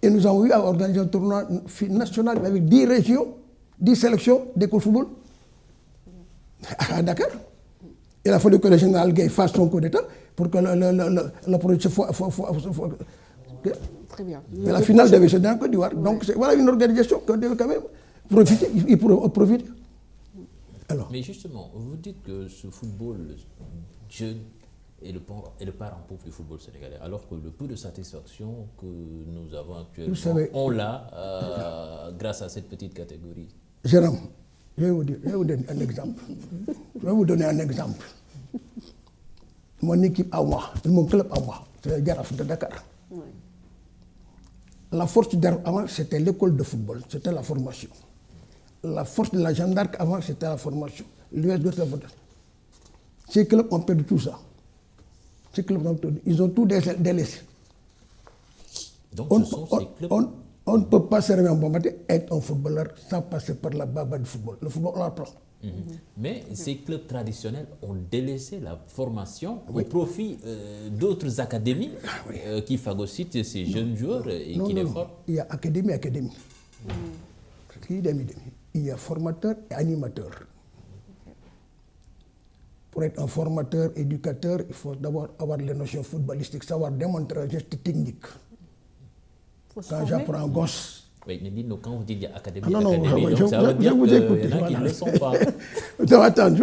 Et nous avons eu à organiser un tournoi national avec 10 régions, 10 sélections d'école de football à Dakar. Il a fallu que le général Gueye fasse son coup d'État pour que le projet soit. Très bien. Mais la finale devait se donner en Côte d'Ivoire. Donc voilà une organisation qu'on devait quand même profiter. Il pourrait profiter. Alors. Mais justement, vous dites que ce football jeune est le parent pauvre du football sénégalais, alors que le peu de satisfaction que nous avons actuellement, on l'a grâce à cette petite catégorie. Jérôme, je vais vous donner un exemple. Mon équipe à moi, mon club à moi, c'est le Jaraaf de Dakar. Oui. La force du Jaraaf avant, c'était l'école de football, c'était la formation. La force de la Jeanne d'Arc avant, c'était la formation. L'US de la formation. Ces clubs ont perdu tout ça. Ces clubs ils ont tout délaissé. Donc on ne peut pas se réveiller un bon matin et être un footballeur sans passer par la baba du football. Le football, on l'apprend. Mais ces clubs traditionnels ont délaissé la formation au profit d'autres académies qui phagocytent ces jeunes joueurs et qui les forment. Il y a académie. Il y a formateur et animateur. Pour être un formateur, éducateur, il faut d'abord avoir les notions footballistiques, savoir démontrer un geste technique. Quand j'apprends un gosse. Oui, mais dites-nous, quand vous dites qu'il y a académie, ça veut dire qu'il y en a qui ne le sont pas. Attends,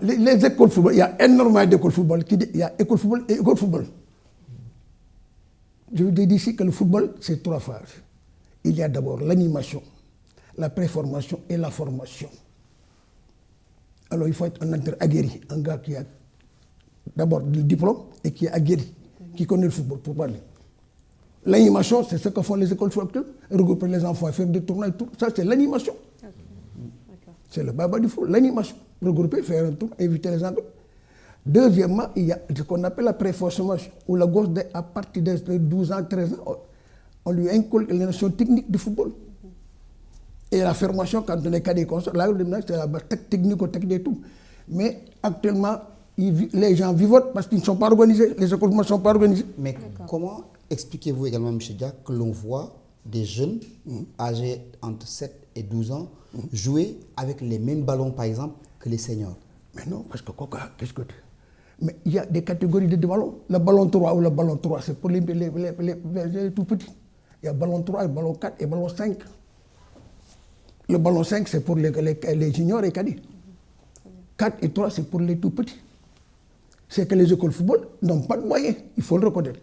les écoles de football, il y a énormément d'écoles de football. Il y a école de football et école de football. Je vous dis ici que le football, c'est 3 phases. Il y a d'abord l'animation, la préformation et la formation. Alors il faut être un entraîneur aguerri, un gars qui a d'abord le diplôme et qui est aguerri, qui connaît le football pour parler. L'animation, c'est ce que font les écoles de football, regrouper les enfants, faire des tournois et tout. Ça, c'est l'animation. C'est le baba du football, l'animation. Regrouper, faire un tour, inviter les enfants. Deuxièmement, il y a ce qu'on appelle la préformation, où le gosse, à partir de 12 ans, 13 ans, on lui inculque les notions techniques du football. Et la formation, quand on est cadet consort, là, c'est la base technique et tout. Mais actuellement, les gens vivotent parce qu'ils ne sont pas organisés, les écoles ne sont pas organisées. Mais comment expliquez-vous également, M. Dia, que l'on voit des jeunes âgés entre 7 et 12 ans jouer avec les mêmes ballons, par exemple, que les seniors? Mais non, parce que qu'est-ce que tu... Mais il y a des catégories de ballons. Le ballon 3 ou le ballon 3, c'est pour les tout petits. Il y a ballon 3, le ballon 4 et ballon 5. Le ballon 5, c'est pour les juniors et cadets. 4 et 3, c'est pour les tout petits. C'est que les écoles de football n'ont pas de moyens, il faut le reconnaître.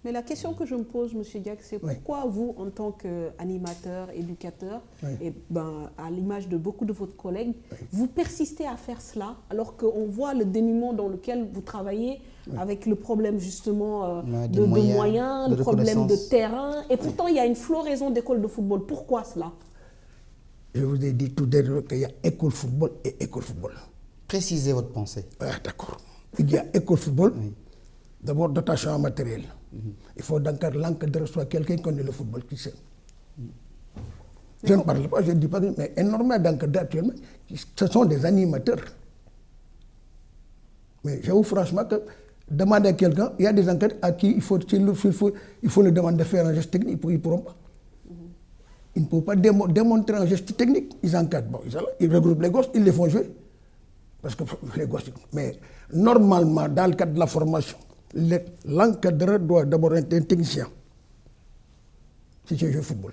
Mais la question que je me pose, M. Diack, c'est pourquoi vous, en tant qu'animateur, éducateur, et à l'image de beaucoup de vos collègues, vous persistez à faire cela, alors qu'on voit le dénuement dans lequel vous travaillez, avec le problème justement de moyens, le problème de terrain, et pourtant il y a une floraison d'écoles de football. Pourquoi cela? Je vous ai dit tout à l'heure qu'il y a école football et école football. Précisez votre pensée. D'accord. Il y a école football, d'abord dotation en matériel. Il faut donc que l'encadreur soit quelqu'un qui connaît le football, qui sait. Je ne parle pas, je ne dis pas, mais énormément d'encadreurs actuellement, ce sont des animateurs. Mais j'avoue franchement que demander à quelqu'un, il y a des encadreurs à qui il faut le demander de faire un geste technique, ils ne pourront pas. Ils ne peuvent pas démontrer un geste technique. Ils encadrent. Bon, ils regroupent les gosses, ils les font jouer. Parce que les gosses... Mais normalement, dans le cadre de la formation, l'encadreur doit d'abord être un technicien. Si tu joues au football.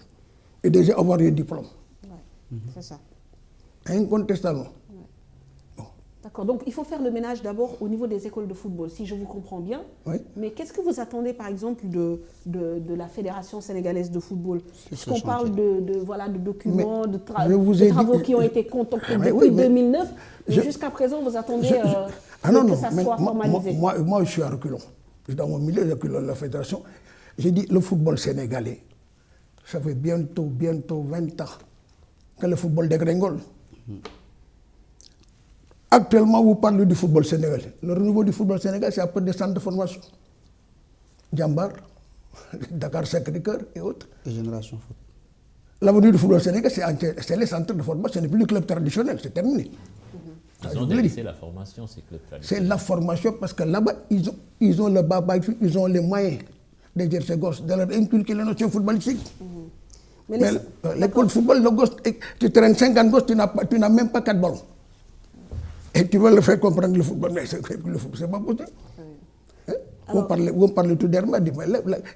Et déjà avoir un diplôme. C'est ça. Incontestablement. D'accord, donc il faut faire le ménage d'abord au niveau des écoles de football, si je vous comprends bien. Mais qu'est-ce que vous attendez par exemple de la Fédération sénégalaise de football? Puisqu'on parle de documents, de travaux qui ont été concoctés depuis 2009, et jusqu'à présent vous attendez que ça soit formalisé. Moi je suis à reculons. Dans mon milieu, de la Fédération, j'ai dit le football sénégalais, ça fait bientôt 20 ans que le football dégringole. Actuellement, vous parlez du football sénégalais. Le renouveau du football sénégalais, c'est après des centres de formation. Djambar, Dakar Sacré-Cœur et autres. Et Génération Foot. L'avenir du football sénégalais, c'est les centres de formation. Ce n'est plus le club traditionnel, c'est terminé. Ils ont délaissé la formation, ces clubs traditionnels. C'est la formation parce que là-bas, ils ont le baba, ils ont les moyens de dire ces gosses, de leur inculquer les notions footballistiques. Mais l'école de football, le gosse, tu traînes 50 gosses, tu n'as même pas 4 ballons. Et tu veux le faire comprendre le football, mais c'est pas possible. On parle tout dernièrement,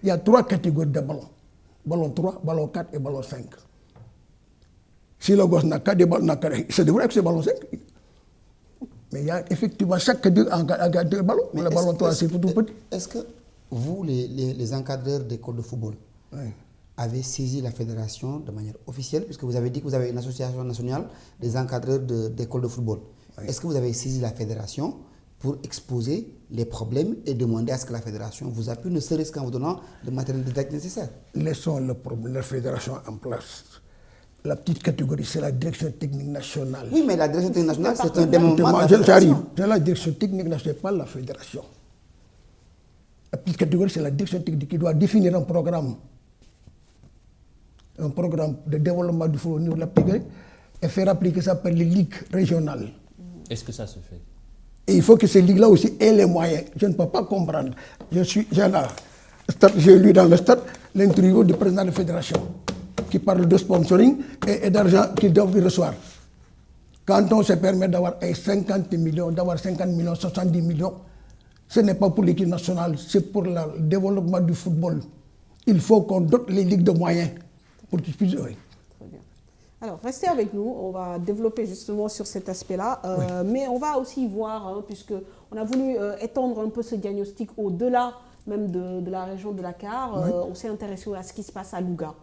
il y a 3 catégories de ballons. Ballon 3, ballon 4 et ballon 5. Si le gosse n'a qu'à des ballons, c'est vrai que c'est ballon 5. Mais il y a effectivement chaque catégorie a 2 ballons. Le ballon 3, c'est tout petit. Est-ce que vous, les encadreurs d'écoles de football, avez saisi la fédération de manière officielle, puisque vous avez dit que vous avez une association nationale des encadreurs d'écoles de football? Est-ce que vous avez saisi la fédération pour exposer les problèmes et demander à ce que la fédération vous appuie, ne serait-ce qu'en vous donnant le matériel didactique nécessaire? Laissons la fédération en place. La petite catégorie, c'est la direction technique nationale. Oui, mais la direction technique nationale, c'est un démembrement. J'arrive. C'est la direction technique nationale, pas la fédération. La petite catégorie, c'est la direction technique qui doit définir un programme de développement du football au niveau de la catégorie et faire appliquer ça par les ligues régionales. Est-ce que ça se fait? Et il faut que ces ligues-là aussi aient les moyens. Je ne peux pas comprendre. J'ai lu dans le stade l'interview du président de la fédération qui parle de sponsoring et d'argent qu'ils doivent recevoir. Quand on se permet d'avoir 50 millions, d'avoir 50 millions, 70 millions, ce n'est pas pour l'équipe nationale, c'est pour le développement du football. Il faut qu'on dote les ligues de moyens pour qu'ils puissent jouer. Alors, restez avec nous, on va développer justement sur cet aspect-là, mais on va aussi voir, puisqu'on a voulu étendre un peu ce diagnostic au-delà même de la région de Dakar, on s'est intéressé à ce qui se passe à Louga.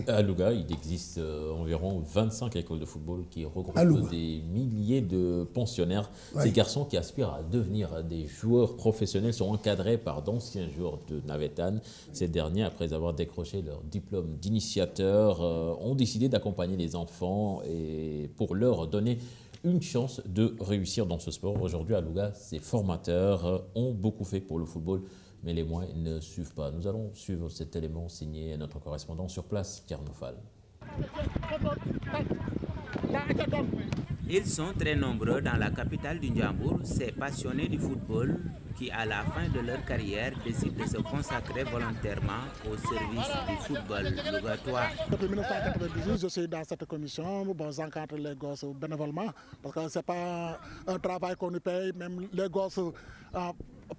À Louga, il existe environ 25 écoles de football qui regroupent des milliers de pensionnaires. Ces garçons qui aspirent à devenir des joueurs professionnels sont encadrés par d'anciens joueurs de Navétane. Ces derniers, après avoir décroché leur diplôme d'initiateur, ont décidé d'accompagner les enfants et pour leur donner une chance de réussir dans ce sport. Aujourd'hui à Louga, ces formateurs ont beaucoup fait pour le football, mais les moyens ne suivent pas. Nous allons suivre cet élément signé notre correspondant sur place, Thierno Fall. Ils sont très nombreux dans la capitale du Ndiambour, ces passionnés du football qui, à la fin de leur carrière, décident de se consacrer volontairement au service du football lougatois. Depuis 1998, je suis dans cette commission. Bon, j'encadre les gosses bénévolement parce que ce n'est pas un travail qu'on nous paye. Même les gosses,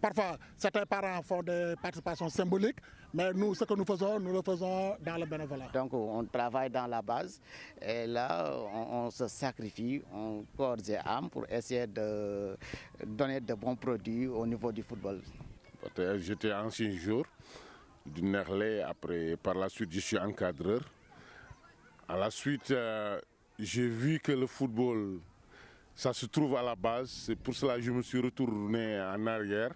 parfois, certains parents font des participations symboliques, mais nous, ce que nous le faisons dans le bénévolat. Donc, on travaille dans la base et là, on se sacrifie, on corps et âme pour essayer de donner de bons produits au niveau du football. J'étais ancien joueur du Nerlé, après par la suite je suis encadreur. À la suite, j'ai vu que le football, ça se trouve à la base. C'est pour cela que je me suis retourné en arrière,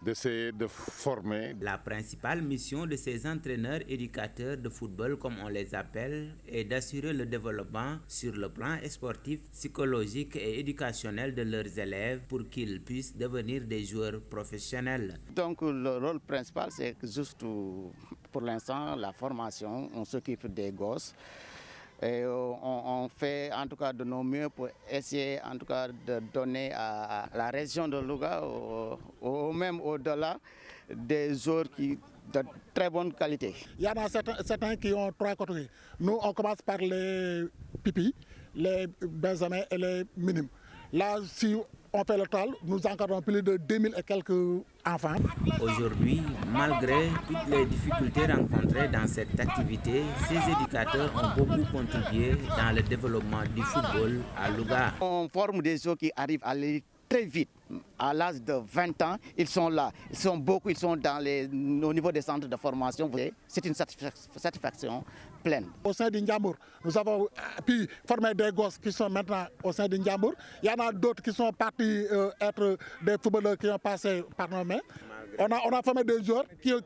d'essayer de former. La principale mission de ces entraîneurs éducateurs de football, comme on les appelle, est d'assurer le développement sur le plan sportif, psychologique et éducationnel de leurs élèves pour qu'ils puissent devenir des joueurs professionnels. Donc le rôle principal, c'est juste pour l'instant la formation. On s'occupe des gosses. Et on fait en tout cas de nos mieux pour essayer en tout cas de donner à la région de Louga, même au-delà, des joueurs de très bonne qualité. Il y en a certains qui ont 3 catégories. Nous, on commence par les pipis, les benjamins et les minimes. Là, si on fait le total, nous encadrons plus de 2000 et quelques enfants. Aujourd'hui, malgré toutes les difficultés rencontrées dans cette activité, ces éducateurs ont beaucoup contribué dans le développement du football à Louga. On forme des joueurs qui arrivent à aller très vite. À l'âge de 20 ans, ils sont là. Ils sont beaucoup, ils sont au niveau des centres de formation. C'est une satisfaction pleine. Au sein du Ndiambour, nous avons pu former des gosses qui sont maintenant au sein du Ndiambour. Il y en a d'autres qui sont partis être des footballeurs qui ont passé par nos mains. On a formé des joueurs qui jouent,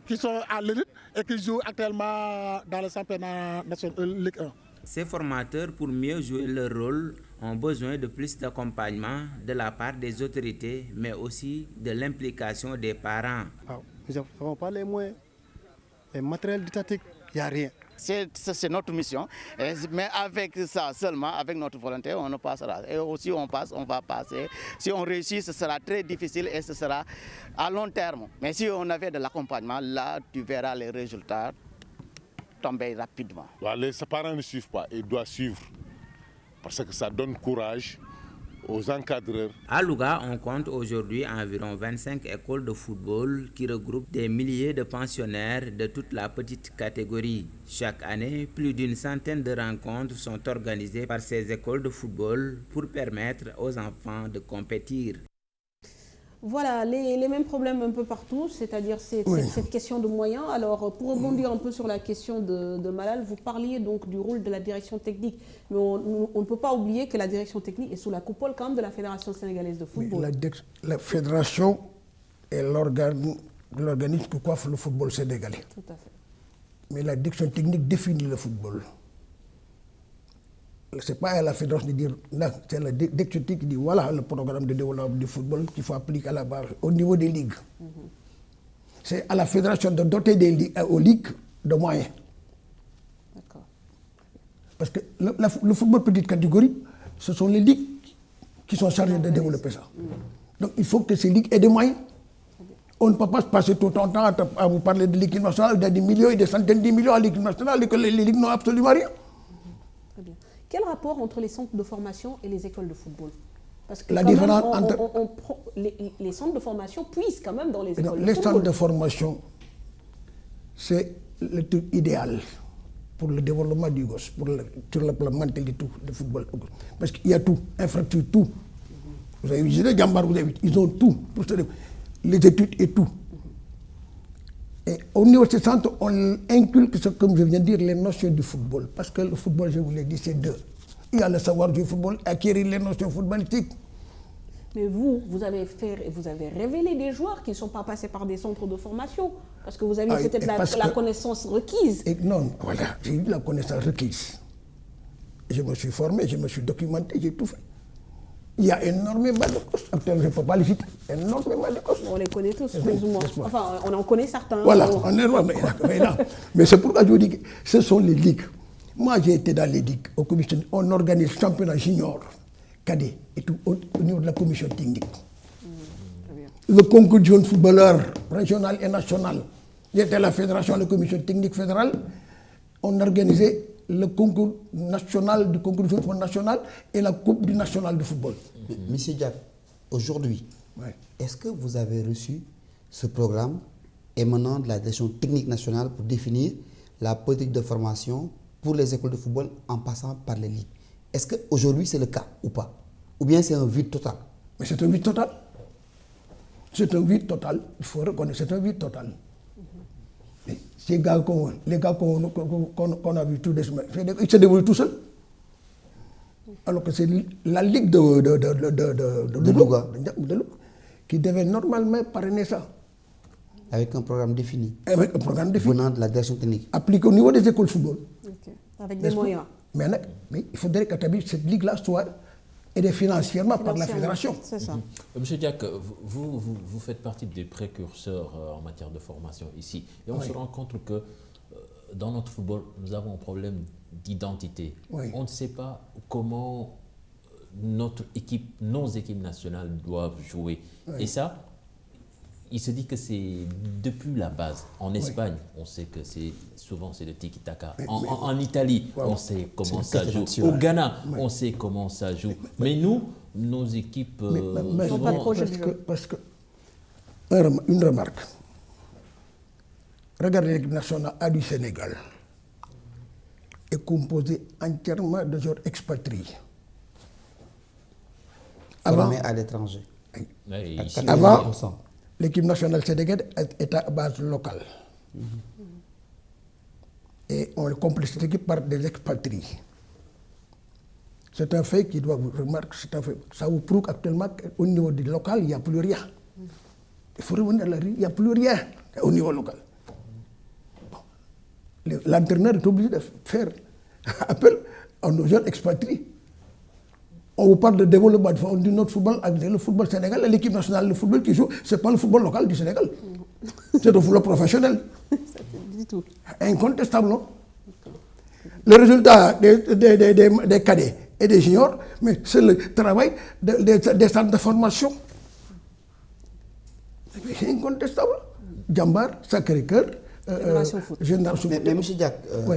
qui sont à l'élite et qui jouent actuellement dans le championnat national Ligue 1. Ces formateurs, pour mieux jouer leur rôle, ont besoin de plus d'accompagnement de la part des autorités, mais aussi de l'implication des parents. Nous n'avons pas les moyens, les matériels didactiques, il n'y a rien. C'est notre mission, mais avec ça seulement, avec notre volonté, on ne passera. Et aussi on va passer. Si on réussit, ce sera très difficile et ce sera à long terme. Mais si on avait de l'accompagnement, là, tu verras les résultats tomber rapidement. Les parents ne suivent pas, ils doivent suivre parce que ça donne courage aux encadreurs. À Louga, on compte aujourd'hui environ 25 écoles de football qui regroupent des milliers de pensionnaires de toute la petite catégorie. Chaque année, plus d'une centaine de rencontres sont organisées par ces écoles de football pour permettre aux enfants de compétir. Voilà, les mêmes problèmes un peu partout, c'est-à-dire cette question de moyens. Alors, pour rebondir un peu sur la question de Malal, vous parliez donc du rôle de la direction technique. Mais on ne peut pas oublier que la direction technique est sous la coupole quand même de la Fédération sénégalaise de football. La fédération est l'organisme qui coiffe le football sénégalais. Tout à fait. Mais la direction technique définit le football. Ce n'est pas à la fédération de dire, non, c'est la direction technique qui dit voilà le programme de développement du football qu'il faut appliquer à la base, au niveau des ligues. C'est à la fédération de doter aux ligues de moyens. Parce que le football petite catégorie, ce sont les ligues qui sont chargées de développer ça. Donc il faut que ces ligues aient des moyens. On ne peut pas se passer tout le temps à vous parler de l'équipe nationale, des millions et des centaines de millions à l'équipe nationale et que les ligues n'ont absolument rien. Très bien. Quel rapport entre les centres de formation et les écoles de football? Parce que la différence les centres de formation puissent quand même dans les écoles de football. Les centres de formation, c'est le truc idéal pour le développement du gosse, sur le plan mental et tout, de football. Parce qu'il y a tout, infrastructure, tout. Vous avez vu, les Gambar, ils ont tout, les études et tout. Et au niveau de ces centres, on inculque, comme je viens de dire, les notions du football. Parce que le football, je vous l'ai dit, c'est deux. Il y a le savoir du football, acquérir les notions footballistiques. Mais vous avez révélé des joueurs qui ne sont pas passés par des centres de formation. Parce que vous avez peut-être la connaissance requise. Non, voilà, j'ai eu la connaissance requise. je me suis formé, je me suis documenté, j'ai tout fait. Il y a énormément de causes. Actuellement, je ne peux pas les citer. Énormément de causes. On les connaît tous, plus ou moins. Enfin, on en connaît certains. Voilà, on est là. Mais c'est pourquoi je vous dis que ce sont les ligues. Moi, j'ai été dans les ligues. Au commission, on organise championnat junior, cadet, et tout, au niveau de la commission technique. Le concours de jeunes footballeurs, régional et national. J'étais à la fédération, la commission technique fédérale. On organisait le concours national du concours de football national et la coupe du national de football. Monsieur Diak, aujourd'hui, est-ce que vous avez reçu ce programme émanant de la direction technique nationale pour définir la politique de formation pour les écoles de football en passant par les ligues? Est-ce qu'aujourd'hui c'est le cas ou pas? Ou bien c'est un vide total? Mais c'est un vide total. C'est un vide total. Il faut reconnaître, c'est un vide total. Les gars qu'on a vus tous les semaines, ils se débrouillent tout seuls. Alors que c'est la ligue de Louga qui devait normalement parrainer ça. Avec un programme défini. Avec un programme défini. Venant de la direction technique. Appliqué au niveau des écoles de football. Okay. Avec des moyens. Mais il faudrait que cette ligue-là soit aidée financièrement par la fédération. C'est ça. Monsieur Diak, vous faites partie des précurseurs en matière de formation ici. Et on se rend compte que dans notre football, nous avons un problème d'identité. On ne sait pas comment nos équipes nationales doivent jouer. Et ça, il se dit que c'est depuis la base. En Espagne, on sait que souvent c'est le tiki-taka. En Italie, on sait comment ça joue. Au Ghana, on sait comment ça joue. Mais nous, nos équipes... Parce que une remarque. Regardez l'équipe nationale A du Sénégal. Est composée entièrement de joueurs expatriés. Formés à l'étranger. Avant, l'équipe nationale sénégalaise est à base locale. Et on complète cette équipe par des expatriés. C'est un fait qui doit vous remarquer, c'est un fait. Ça vous prouve actuellement qu'au niveau du local, il n'y a plus rien. Il faut revenir à la rue, il n'y a plus rien au niveau local. Bon. L'entraîneur est obligé de faire appel à nos jeunes expatriés. On vous parle de développement de notre football, le football sénégalais, l'équipe nationale de football qui joue, ce n'est pas le football local du Sénégal. C'est le football professionnel. Du tout. Incontestable, non? Le résultat des cadets et des juniors, mais c'est le travail des centres de formation. C'est incontestable. Djambar, Sacré-Cœur, Génération Foot. Mais M. Diak,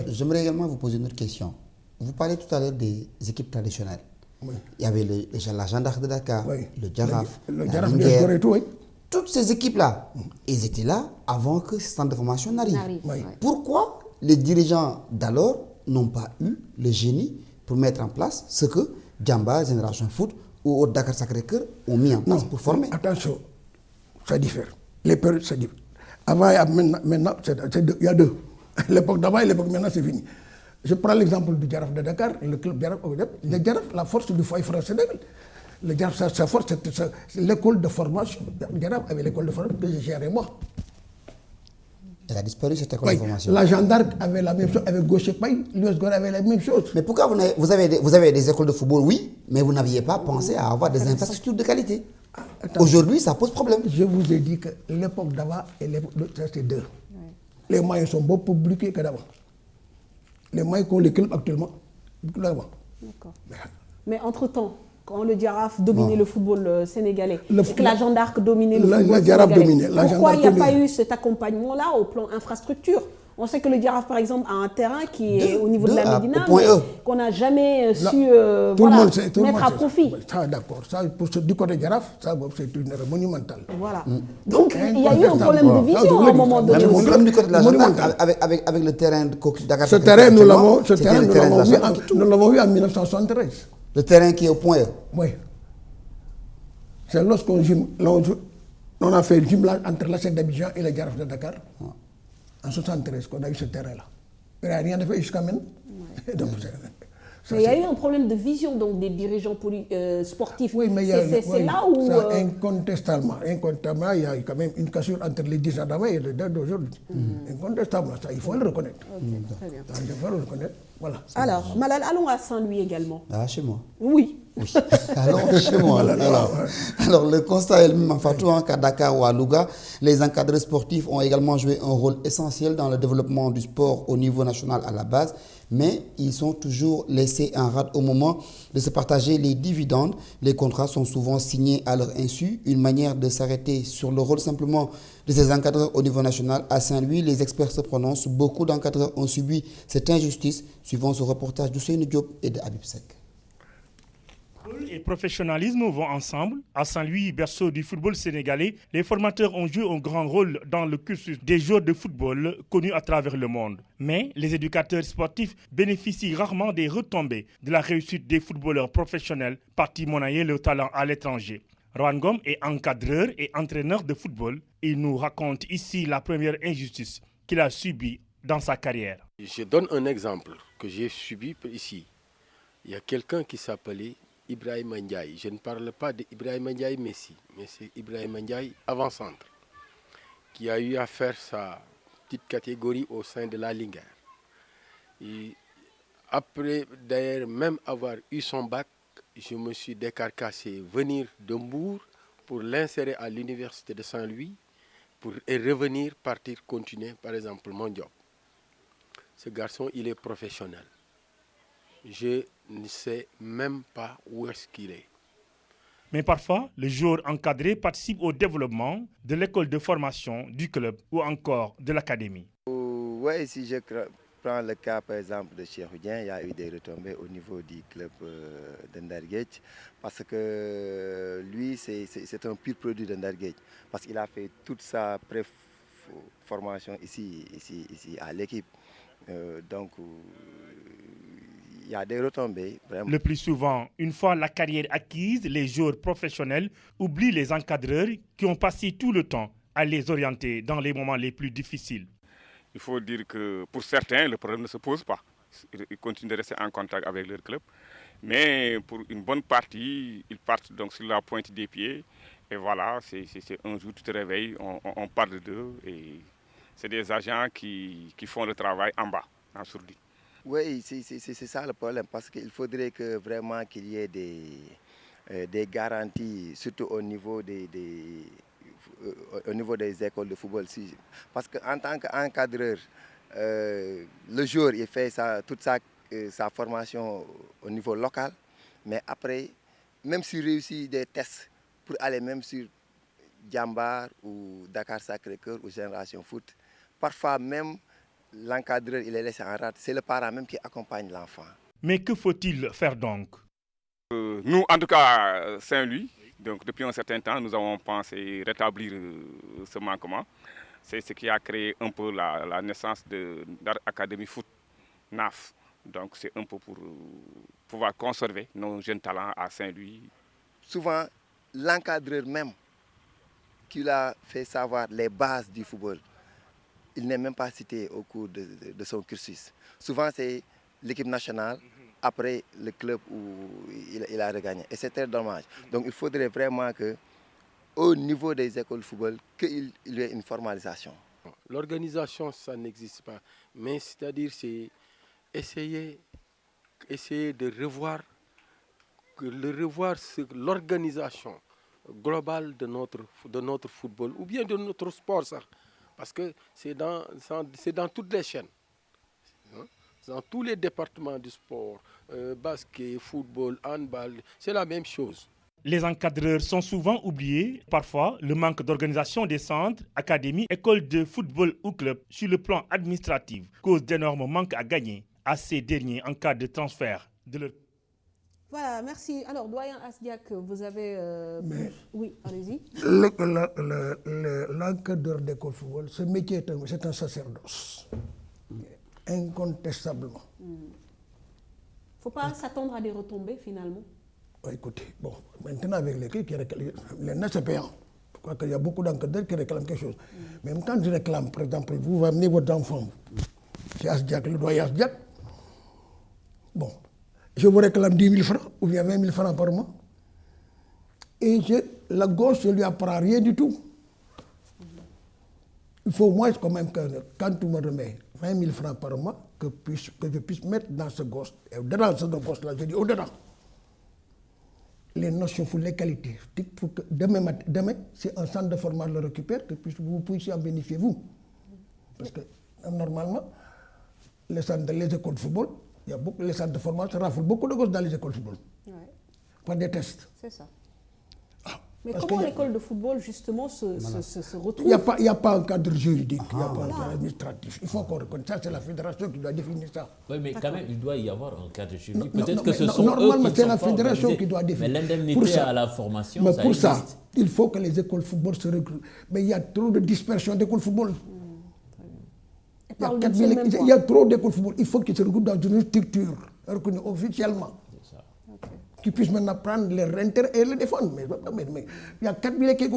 j'aimerais également vous poser une autre question. Vous parlez tout à l'heure des équipes traditionnelles. Oui. Il y avait la Jeanne d'Arc de Dakar, le Djaraf, la Linguère, et tout, toutes ces équipes-là, elles étaient là avant que ce centre de formation n'arrive. Pourquoi les dirigeants d'alors n'ont pas eu le génie pour mettre en place ce que Djamba, Génération Foot ou Dakar Sacré-Cœur ont mis en place pour former? Attention, ça diffère. Les périodes, ça diffère. Avant, maintenant, il y a deux. L'époque d'avant et l'époque maintenant, c'est fini. Je prends l'exemple du Djaraf de Dakar, le club Djaraf. Le Djaraf, la force du foyer français. Le Djaraf, sa force, c'est l'école de formation. Le Djaraf avait l'école de formation que j'ai gérée moi. Elle a disparu cette école de formation. La Jeanne d'Arc avait la même chose, avec Gaucher Paye, l'US Gore avait la même chose. Mais pourquoi vous avez des écoles de football, oui, mais vous n'aviez pas pensé à avoir des infrastructures de qualité? Aujourd'hui, ça pose problème. Je vous ai dit que l'époque d'avant et l'époque de c'est deux. Les moyens sont beaucoup plus publics que d'avant. Les moyens qu'ont les clubs actuellement, d'avant. D'accord. Mais entre-temps, quand le Djaraf dominait le football sénégalais et que la Jeanne d'Arc dominait le football sénégalais, pourquoi il n'y a pas eu cet accompagnement-là au plan infrastructure? On sait que le Djaraf, par exemple, a un terrain qui est au niveau de la Médina, mais qu'on n'a jamais su mettre à profit. Ça, d'accord. Du côté du Djaraf, c'est une erreur monumentale. Voilà. Donc, il y a eu un problème de vision à un moment donné. Le problème du côté de la Jeanne d'Arc avec le terrain de Dakar. Ce terrain, nous l'avons vu en 1973. Le terrain qui est au point E. Oui. C'est lorsqu'on a fait le jumelage entre la SEC d'Abidjan et le Djaraf de Dakar. En 1973, qu'on a eu ce terrain-là. Il n'y a rien de fait jusqu'à maintenant. Donc, Mais il y a eu un problème de vision donc, des dirigeants sportifs. Oui, mais c'est là où... Ça, incontestablement, il y a quand même une cassure entre les dirigeants d'avant et les d'aujourd'hui. Incontestablement, ça, il faut le reconnaître. Très bien. Il faut le reconnaître. Voilà. Alors, Malal, allons à Saint-Louis également. Ah, chez moi. Oui. Alors, chez moi. Alors, le constat est le même qu'à Dakar ou à Louga. Les encadreurs sportifs ont également joué un rôle essentiel dans le développement du sport au niveau national à la base, mais ils sont toujours laissés en rade au moment de se partager les dividendes. Les contrats sont souvent signés à leur insu, une manière de s'arrêter sur le rôle simplement de ces encadreurs au niveau national. À Saint-Louis, les experts se prononcent. Beaucoup d'encadreurs ont subi cette injustice, suivant ce reportage d'Ousseynou Diop et de Habib Sek. Et professionnalisme vont ensemble. À Saint-Louis, berceau du football sénégalais, les formateurs ont joué un grand rôle dans le cursus des joueurs de football connus à travers le monde. Mais les éducateurs sportifs bénéficient rarement des retombées de la réussite des footballeurs professionnels partis monnayer leur talent à l'étranger. Rohan Ngom est encadreur et entraîneur de football. Il nous raconte ici la première injustice qu'il a subie dans sa carrière. Je donne un exemple que j'ai subi ici. Il y a quelqu'un qui s'appelait Ibrahim Ndiaye. Je ne parle pas d'Ibrahim Ndiaye Messi, mais c'est Ibrahim Ndiaye avant-centre, qui a eu à faire sa petite catégorie au sein de la Linguère. Et après d'ailleurs même avoir eu son bac, je me suis décarcassé venir de Mbour pour l'insérer à l'université de Saint-Louis et revenir, partir, continuer par exemple mon job. Ce garçon, il est professionnel. Je ne sais même pas où est-ce qu'il est. Mais parfois, le joueur encadré participe au développement de l'école de formation, du club ou encore de l'académie. Oui, si je prends le cas par exemple de Cheikh Oudien, il y a eu des retombées au niveau du club de Ndarguedj parce que lui, c'est un pur produit de Ndarguedj parce qu'il a fait toute sa pré-formation ici à l'équipe. Donc, il y a des retombées. Vraiment. Le plus souvent, une fois la carrière acquise, les joueurs professionnels oublient les encadreurs qui ont passé tout le temps à les orienter dans les moments les plus difficiles. Il faut dire que pour certains, le problème ne se pose pas. Ils continuent de rester en contact avec leur club. Mais pour une bonne partie, ils partent donc sur la pointe des pieds. Et voilà, c'est un jour, tu te réveilles, on parle d'eux. Et c'est des agents qui font le travail en bas, en sourdine. Oui, c'est ça le problème, parce qu'il faudrait que vraiment qu'il y ait des garanties, surtout au niveau des écoles de football. Parce qu'en tant qu'encadreur, le joueur il fait toute sa formation au niveau local, mais après, même s'il réussit des tests pour aller même sur Djambar ou Dakar Sacré-Cœur ou Génération Foot, parfois même l'encadreur il est laissé en rade, c'est le parent même qui accompagne l'enfant. Mais que faut-il faire donc? Nous, en tout cas, Saint-Louis, donc depuis un certain temps, nous avons pensé rétablir ce manquement. C'est ce qui a créé un peu la naissance de l'Académie Foot NAF. Donc c'est un peu pour pouvoir conserver nos jeunes talents à Saint-Louis. Souvent, l'encadreur même qui l'a fait savoir les bases du football, il n'est même pas cité au cours de son cursus. Souvent, c'est l'équipe nationale, après le club où il a regagné. Et c'est très dommage. Donc, il faudrait vraiment qu'au niveau des écoles de football, qu'il y ait une formalisation. L'organisation, ça n'existe pas. Mais c'est-à-dire, c'est essayer de revoir l'organisation globale de notre football ou bien de notre sport. Ça. Parce que c'est dans toutes les chaînes, dans tous les départements du sport, basket, football, handball, c'est la même chose. Les encadreurs sont souvent oubliés. Parfois, le manque d'organisation des centres, académies, écoles de football ou clubs sur le plan administratif cause d'énormes manques à gagner à ces derniers en cas de transfert de leur... Voilà, merci. Alors, doyen Asdiak, vous avez... Oui, allez-y. L'encadreur d'école de football, ce métier, c'est un sacerdoce. Incontestablement. Il ne faut pas s'attendre à des retombées, finalement. Écoutez, bon, maintenant avec l'équipe, c'est payant. Je crois qu'il y a beaucoup d'encadreurs qui réclament quelque chose. Même quand je réclame, par exemple, vous amenez votre enfant chez Asdiak, le doyen Asdiak, bon, je vous réclame 10 000 francs ou bien 20 000 francs par mois. Et la gauche, je ne lui apprends rien du tout. Il faut au moins quand même que quand tu me remets 20 000 francs par mois, que je puisse mettre dans ce gosse. Et au-dedans de ce gosse-là, je dis au-dedans. Les notions, les qualités. Pour que demain, si un centre de formation le récupère, que vous puissiez en bénéficier vous. Parce que normalement, les écoles de football, il y a beaucoup les centres de formation raffolent beaucoup de gosses dans les écoles de football. Ouais. Par des tests. C'est ça. Mais comment l'école de football, justement, se retrouve? Il n'y a pas un cadre juridique, il n'y a pas un cadre administratif. Il faut qu'on reconnaisse ça, c'est la fédération qui doit définir ça. Oui, mais quand même, il doit y avoir un cadre juridique. Peut-être que ce sont normalement, eux qui c'est la fédération qui doit définir. Mais l'indemnité à la formation, mais ça pour existe. ça, il faut que les écoles de football se regroupent. Mais il y a trop de dispersion d'écoles de football. Il y a trop d'écoles de football. Il faut qu'ils se regroupent dans une structure reconnue officiellement. Qui puissent maintenant prendre leur intérêt et le défendre. Mais il y a 4 000 équipes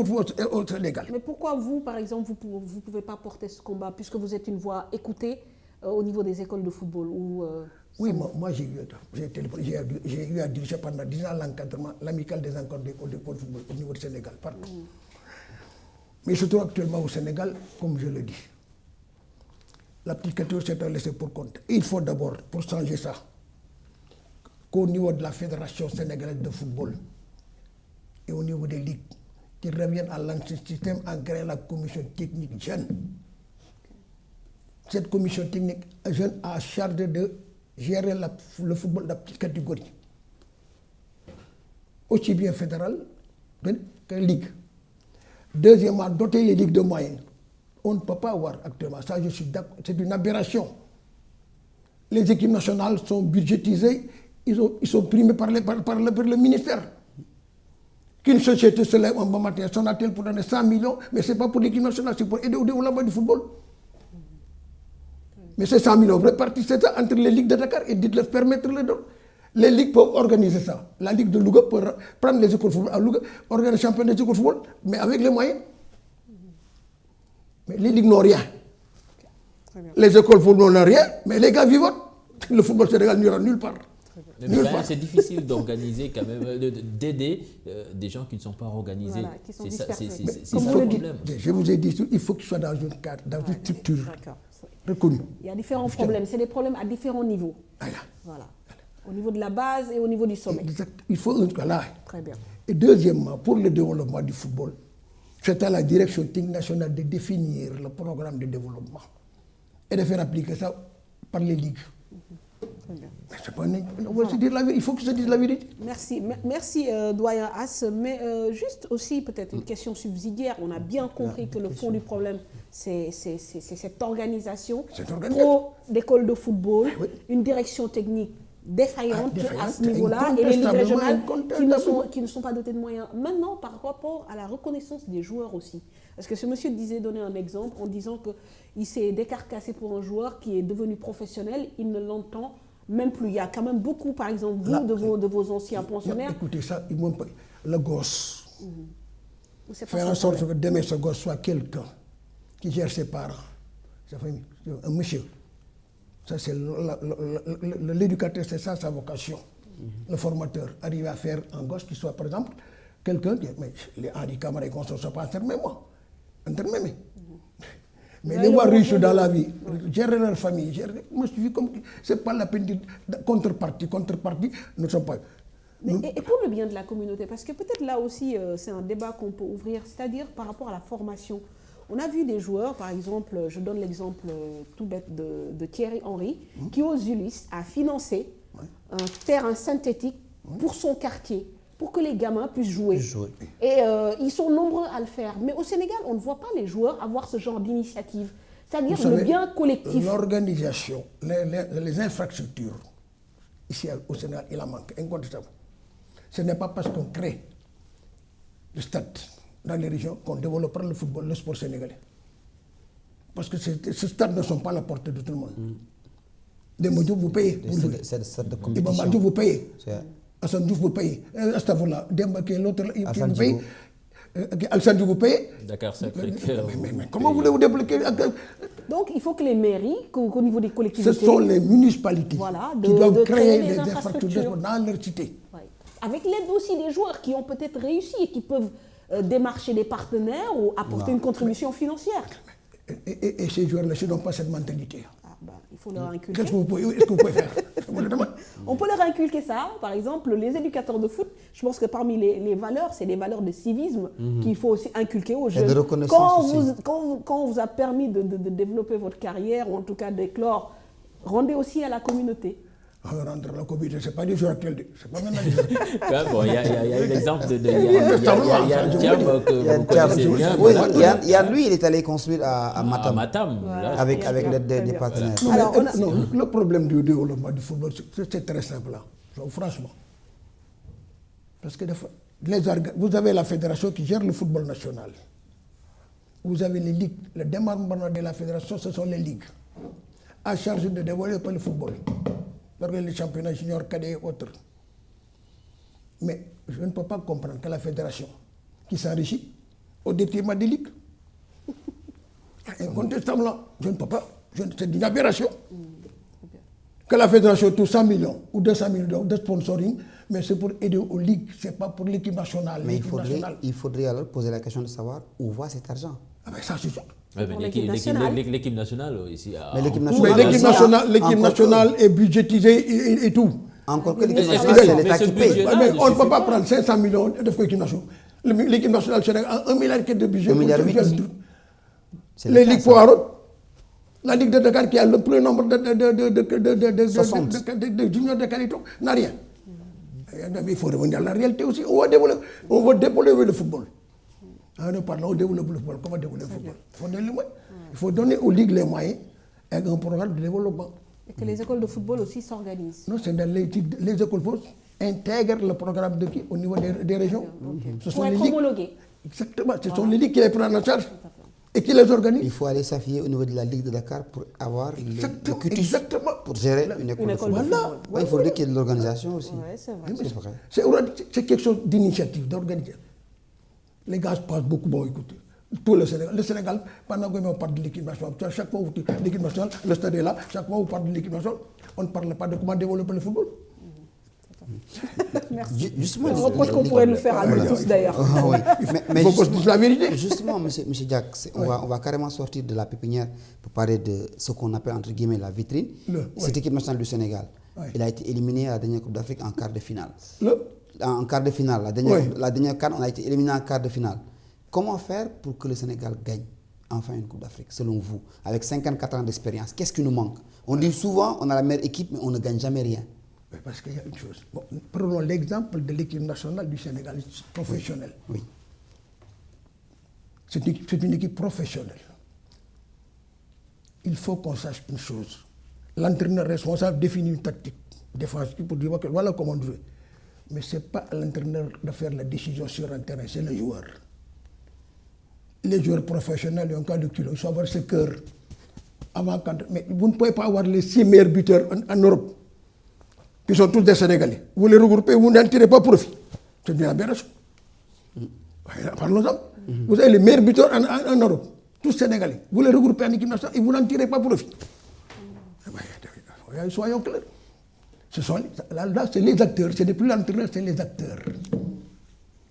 au Sénégal. Mais pourquoi vous, par exemple, vous ne pouvez pas porter ce combat, puisque vous êtes une voix écoutée au niveau des écoles de football Oui, moi j'ai eu à diriger pendant 10 ans l'encadrement, l'amicale des encadreurs d'écoles de football au niveau du Sénégal, partout. Mais surtout actuellement au Sénégal, comme je le dis, l'applicateur s'est laissé pour compte. Il faut d'abord, pour changer ça, qu'au niveau de la Fédération sénégalaise de football et au niveau des ligues, qu'ils reviennent à l'ancien système en créant la commission technique jeune. Cette commission technique jeune a charge de gérer le football de la petite catégorie, aussi bien fédéral que ligue. Deuxièmement, doter les ligues de moyens. On ne peut pas avoir actuellement, ça je suis d'accord, c'est une aberration. Les équipes nationales sont budgétisées. Ils sont primés par le ministère. Qu'une société se lève un bon matin, Sonatel pour donner 100 millions, mais ce n'est pas pour l'équipe nationale, c'est pour aider au développement du football. Mais ces 100 millions, répartissez ça entre les ligues de Dakar et dites-leur permettre les dons. Les ligues peuvent organiser ça. La ligue de Louga peut prendre les écoles de football à Louga, organiser le championnat des écoles de football, mais avec les moyens. Mais les ligues n'ont rien. Les écoles de football n'ont rien, mais les gars vivent. Le football sénégal n'ira nulle part. Mais c'est difficile d'organiser quand même, d'aider des gens qui ne sont pas organisés. Voilà, qui sont c'est ça le problème. Je vous ai dit, il faut qu'il soit dans une cadre, dans une structure reconnue. Il y a différents problèmes, c'est des problèmes à différents niveaux. Voilà. Au niveau de la base et au niveau du sommet. Exact. Il faut un cas là. Très bien. Et deuxièmement, pour le développement du football, c'est à la direction technique nationale de définir le programme de développement et de faire appliquer ça par les ligues. Il faut que je dise la vérité. Merci doyen As. Mais juste aussi peut-être une question subsidiaire. On a bien compris que le fond du problème, c'est cette organisation pro d'école de football, une direction technique défaillante à ce niveau-là et les ligues régionales qui ne sont pas dotées de moyens. Maintenant, par rapport à la reconnaissance des joueurs aussi. Parce que ce monsieur donner un exemple en disant qu'il s'est décarcassé pour un joueur qui est devenu professionnel, il ne l'entend même plus. Il y a quand même beaucoup, par exemple, de vos anciens pensionnaires. Écoutez ça, le gosse. Faire en sorte que demain ce gosse soit quelqu'un qui gère ses parents. Un monsieur. Ça, c'est l'éducateur, c'est ça sa vocation. Le formateur arrive à faire un gosse qui soit, par exemple, quelqu'un qui. Mais les Henri Camara et consorts ne sont pas enfermés, moi. Mais les voir riches dans la vie, gérer leur famille, moi je vis comme. C'est pas la peine de contrepartie, nous ne sommes pas. Et pour le bien de la communauté, parce que peut-être là aussi, c'est un débat qu'on peut ouvrir, c'est-à-dire par rapport à la formation. On a vu des joueurs, par exemple, je donne l'exemple tout bête de Thierry Henry, qui aux Ulysse a financé un terrain synthétique pour son quartier, pour que les gamins puissent jouer. Et ils sont nombreux à le faire. Mais au Sénégal, on ne voit pas les joueurs avoir ce genre d'initiative. C'est-à-dire le bien collectif. L'organisation, les infrastructures, ici au Sénégal, il en manque, incontestable. Ce n'est pas parce qu'on crée le stade dans les régions qu'on développera le football, le sport sénégalais. Parce que ces stades ne sont pas à la portée de tout le monde. Des Modou, vous payez. C'est des stades de compétition. Vous payez. Hassan Diouf, vous payez. Astavola, Demba, qui est l'autre, vous payez. Alassane Diouf payé. Dakar Sacré-Cœur. Mais comment voulez-vous débloquer? Donc il faut que les mairies, qu'au niveau des collectivités... Ce sont les municipalités qui doivent créer des des infrastructures dans leur cité. Ouais. Avec l'aide aussi des joueurs qui ont peut-être réussi et qui peuvent démarcher des partenaires ou apporter une contribution financière. Et ces joueurs-là n'ont pas cette mentalité. Il faut leur inculquer. Qu'est-ce que vous pouvez faire? On peut leur inculquer ça. Par exemple, les éducateurs de foot, je pense que parmi les valeurs, c'est les valeurs de civisme qu'il faut aussi inculquer aux jeunes. Et de reconnaissance aussi. Quand on vous a permis de développer votre carrière, ou en tout cas d'éclore, rendez aussi à la communauté. Rendre la communauté, ce n'est pas des joueurs actuels. C'est pas maintenant il y a l'exemple de Yann Thiam que vous connaissez bien. Oui, Yann, lui, il est allé construire à Matam. Voilà. Avec l'aide des partenaires. Non, le problème du développement du football, c'est très simple. Franchement. Parce que vous avez la fédération qui gère le football national. Vous avez les ligues. Le démembrement de la fédération, ce sont les ligues. À charge de développer le football. Les championnats juniors, cadets et autres. Mais je ne peux pas comprendre que la fédération qui s'enrichit au détriment des ligues. Incontestablement, je ne peux pas. C'est une aberration. Que la fédération touche 100 millions ou 200 millions de sponsoring, mais c'est pour aider aux ligues, ce n'est pas pour l'équipe nationale. Mais il faudrait alors poser la question de savoir où va cet argent. Ah ben ça, c'est ça. L'équipe nationale ici. L'équipe nationale est budgétisée et tout. Encore que l'équipe nationale, c'est l'État qui paye. Mais on ne peut pas prendre 500 millions de l'équipe nationale. L'équipe nationale, c'est 1 milliard de budget. 1 milliard. Les ligues Poirot, la Ligue de Dakar qui a le plus nombre de juniors de Carito, n'a rien. Il faut revenir à la réalité aussi. On va développer le football. Nous parlons de développer le football. Comment développer le football? Il faut donner aux ligues les moyens avec un programme de développement. Et que les écoles de football aussi s'organisent. Non, c'est dans les écoles de football intègrent le programme de qui au niveau des régions. Ce sont les ligues. Homologués. Exactement, ce sont les ligues qui les prennent en charge et qui les organisent. Il faut aller s'affilier au niveau de la Ligue de Dakar pour avoir le cutis pour gérer une école de football. Il faudrait qu'il y ait de l'organisation aussi. C'est quelque chose d'initiative, d'organisation. Les gars passent beaucoup, bon, écoutez. Tout le Sénégal, pendant qu'on parle de l'équipe nationale, chaque fois où l'équipe nationale, le stade est là, chaque fois où on parle de l'équipe nationale, on ne parle pas de comment développer le football. Merci. Justement, je reproche qu'on pourrait nous faire à nous tous d'ailleurs. Mais la vérité. Justement, monsieur Jack, on va carrément sortir de la pépinière pour parler de ce qu'on appelle entre guillemets la vitrine. Cette équipe nationale du Sénégal, elle a été éliminée à la dernière Coupe d'Afrique en quart de finale. En quart de finale, la dernière CAN, on a été éliminé en quart de finale. Comment faire pour que le Sénégal gagne enfin une Coupe d'Afrique, selon vous, avec 54 ans d'expérience? Qu'est-ce qui nous manque? On dit souvent on a la meilleure équipe, mais on ne gagne jamais rien. Parce qu'il y a une chose. Bon, prenons l'exemple de l'équipe nationale du Sénégal professionnelle. Oui. C'est une équipe professionnelle. Il faut qu'on sache une chose. L'entraîneur responsable définit une tactique défensive pour dire que voilà comment on joue. Mais ce n'est pas à l'entraîneur de faire la décision sur un terrain, c'est le joueur. Les joueurs professionnels, ils ont qu'à le culot, ils doivent avoir ce cœur. Mais vous ne pouvez pas avoir les 6 meilleurs buteurs en Europe, qui sont tous des Sénégalais. Vous les regroupez, vous n'en tirez pas profit. C'est une aberration. Parlons-en. Vous avez les meilleurs buteurs en Europe, tous Sénégalais. Vous les regroupez en équipe nationale et vous n'en tirez pas profit. Soyons clairs. Là, c'est les acteurs, ce n'est plus l'entraîneur, c'est les acteurs.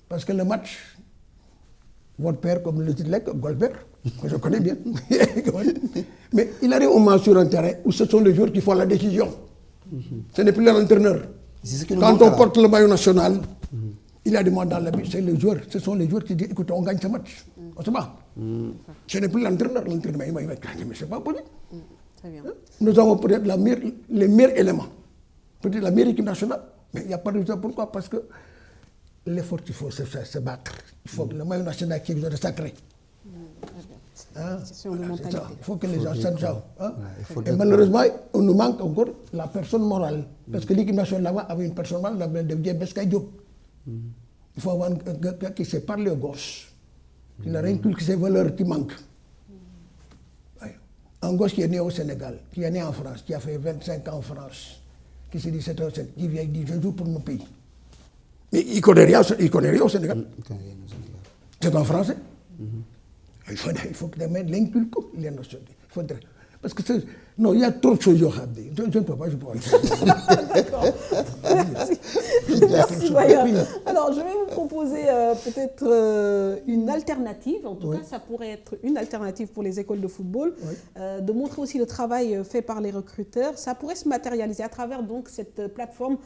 Parce que le match, votre père, comme le dit Goldberg, que je connais bien, mais il arrive au moment sur un terrain où ce sont les joueurs qui font la décision. Ce n'est plus l'entraîneur. Quand on porte le maillot national, il y a des moments dans la vie, c'est les joueurs, ce sont les joueurs qui disent écoute, on gagne ce match. On se bat. Ce n'est plus l'entraîneur, il va gagner, mais ce n'est pas possible. Nous avons peut-être les meilleurs éléments. Peut-être la meilleure équipe nationale, mais il n'y a pas de raison. Pourquoi? Parce que l'effort, il faut se battre. Il faut que le maillot national qui est besoin de sacré. Il faut que les gens sachent ça. Et malheureusement, on nous manque encore la personne morale. Parce que l'équipe nationale là-bas avait une personne morale, la de Beskay Diop. Il faut avoir un gars qui sait parler aux gosses, qui leur inculque ces valeurs qui manquent. Un gosse qui est né au Sénégal, qui est né en France, qui a fait 25 ans en France, qui s'est dit, qui vient dire, je joue pour mon pays. Mais il ne connaît rien au Sénégal. C'est en français. Il faut que les mecs l'inculquent, les notions. Il faudrait. Parce que non, il y a trop de choses à dire. Je ne peux pas, je pourrais pas. D'accord. Merci, doyen. Alors, je vais vous proposer peut-être une alternative. En tout cas, ça pourrait être une alternative pour les écoles de football, de montrer aussi le travail fait par les recruteurs. Ça pourrait se matérialiser à travers donc cette plateforme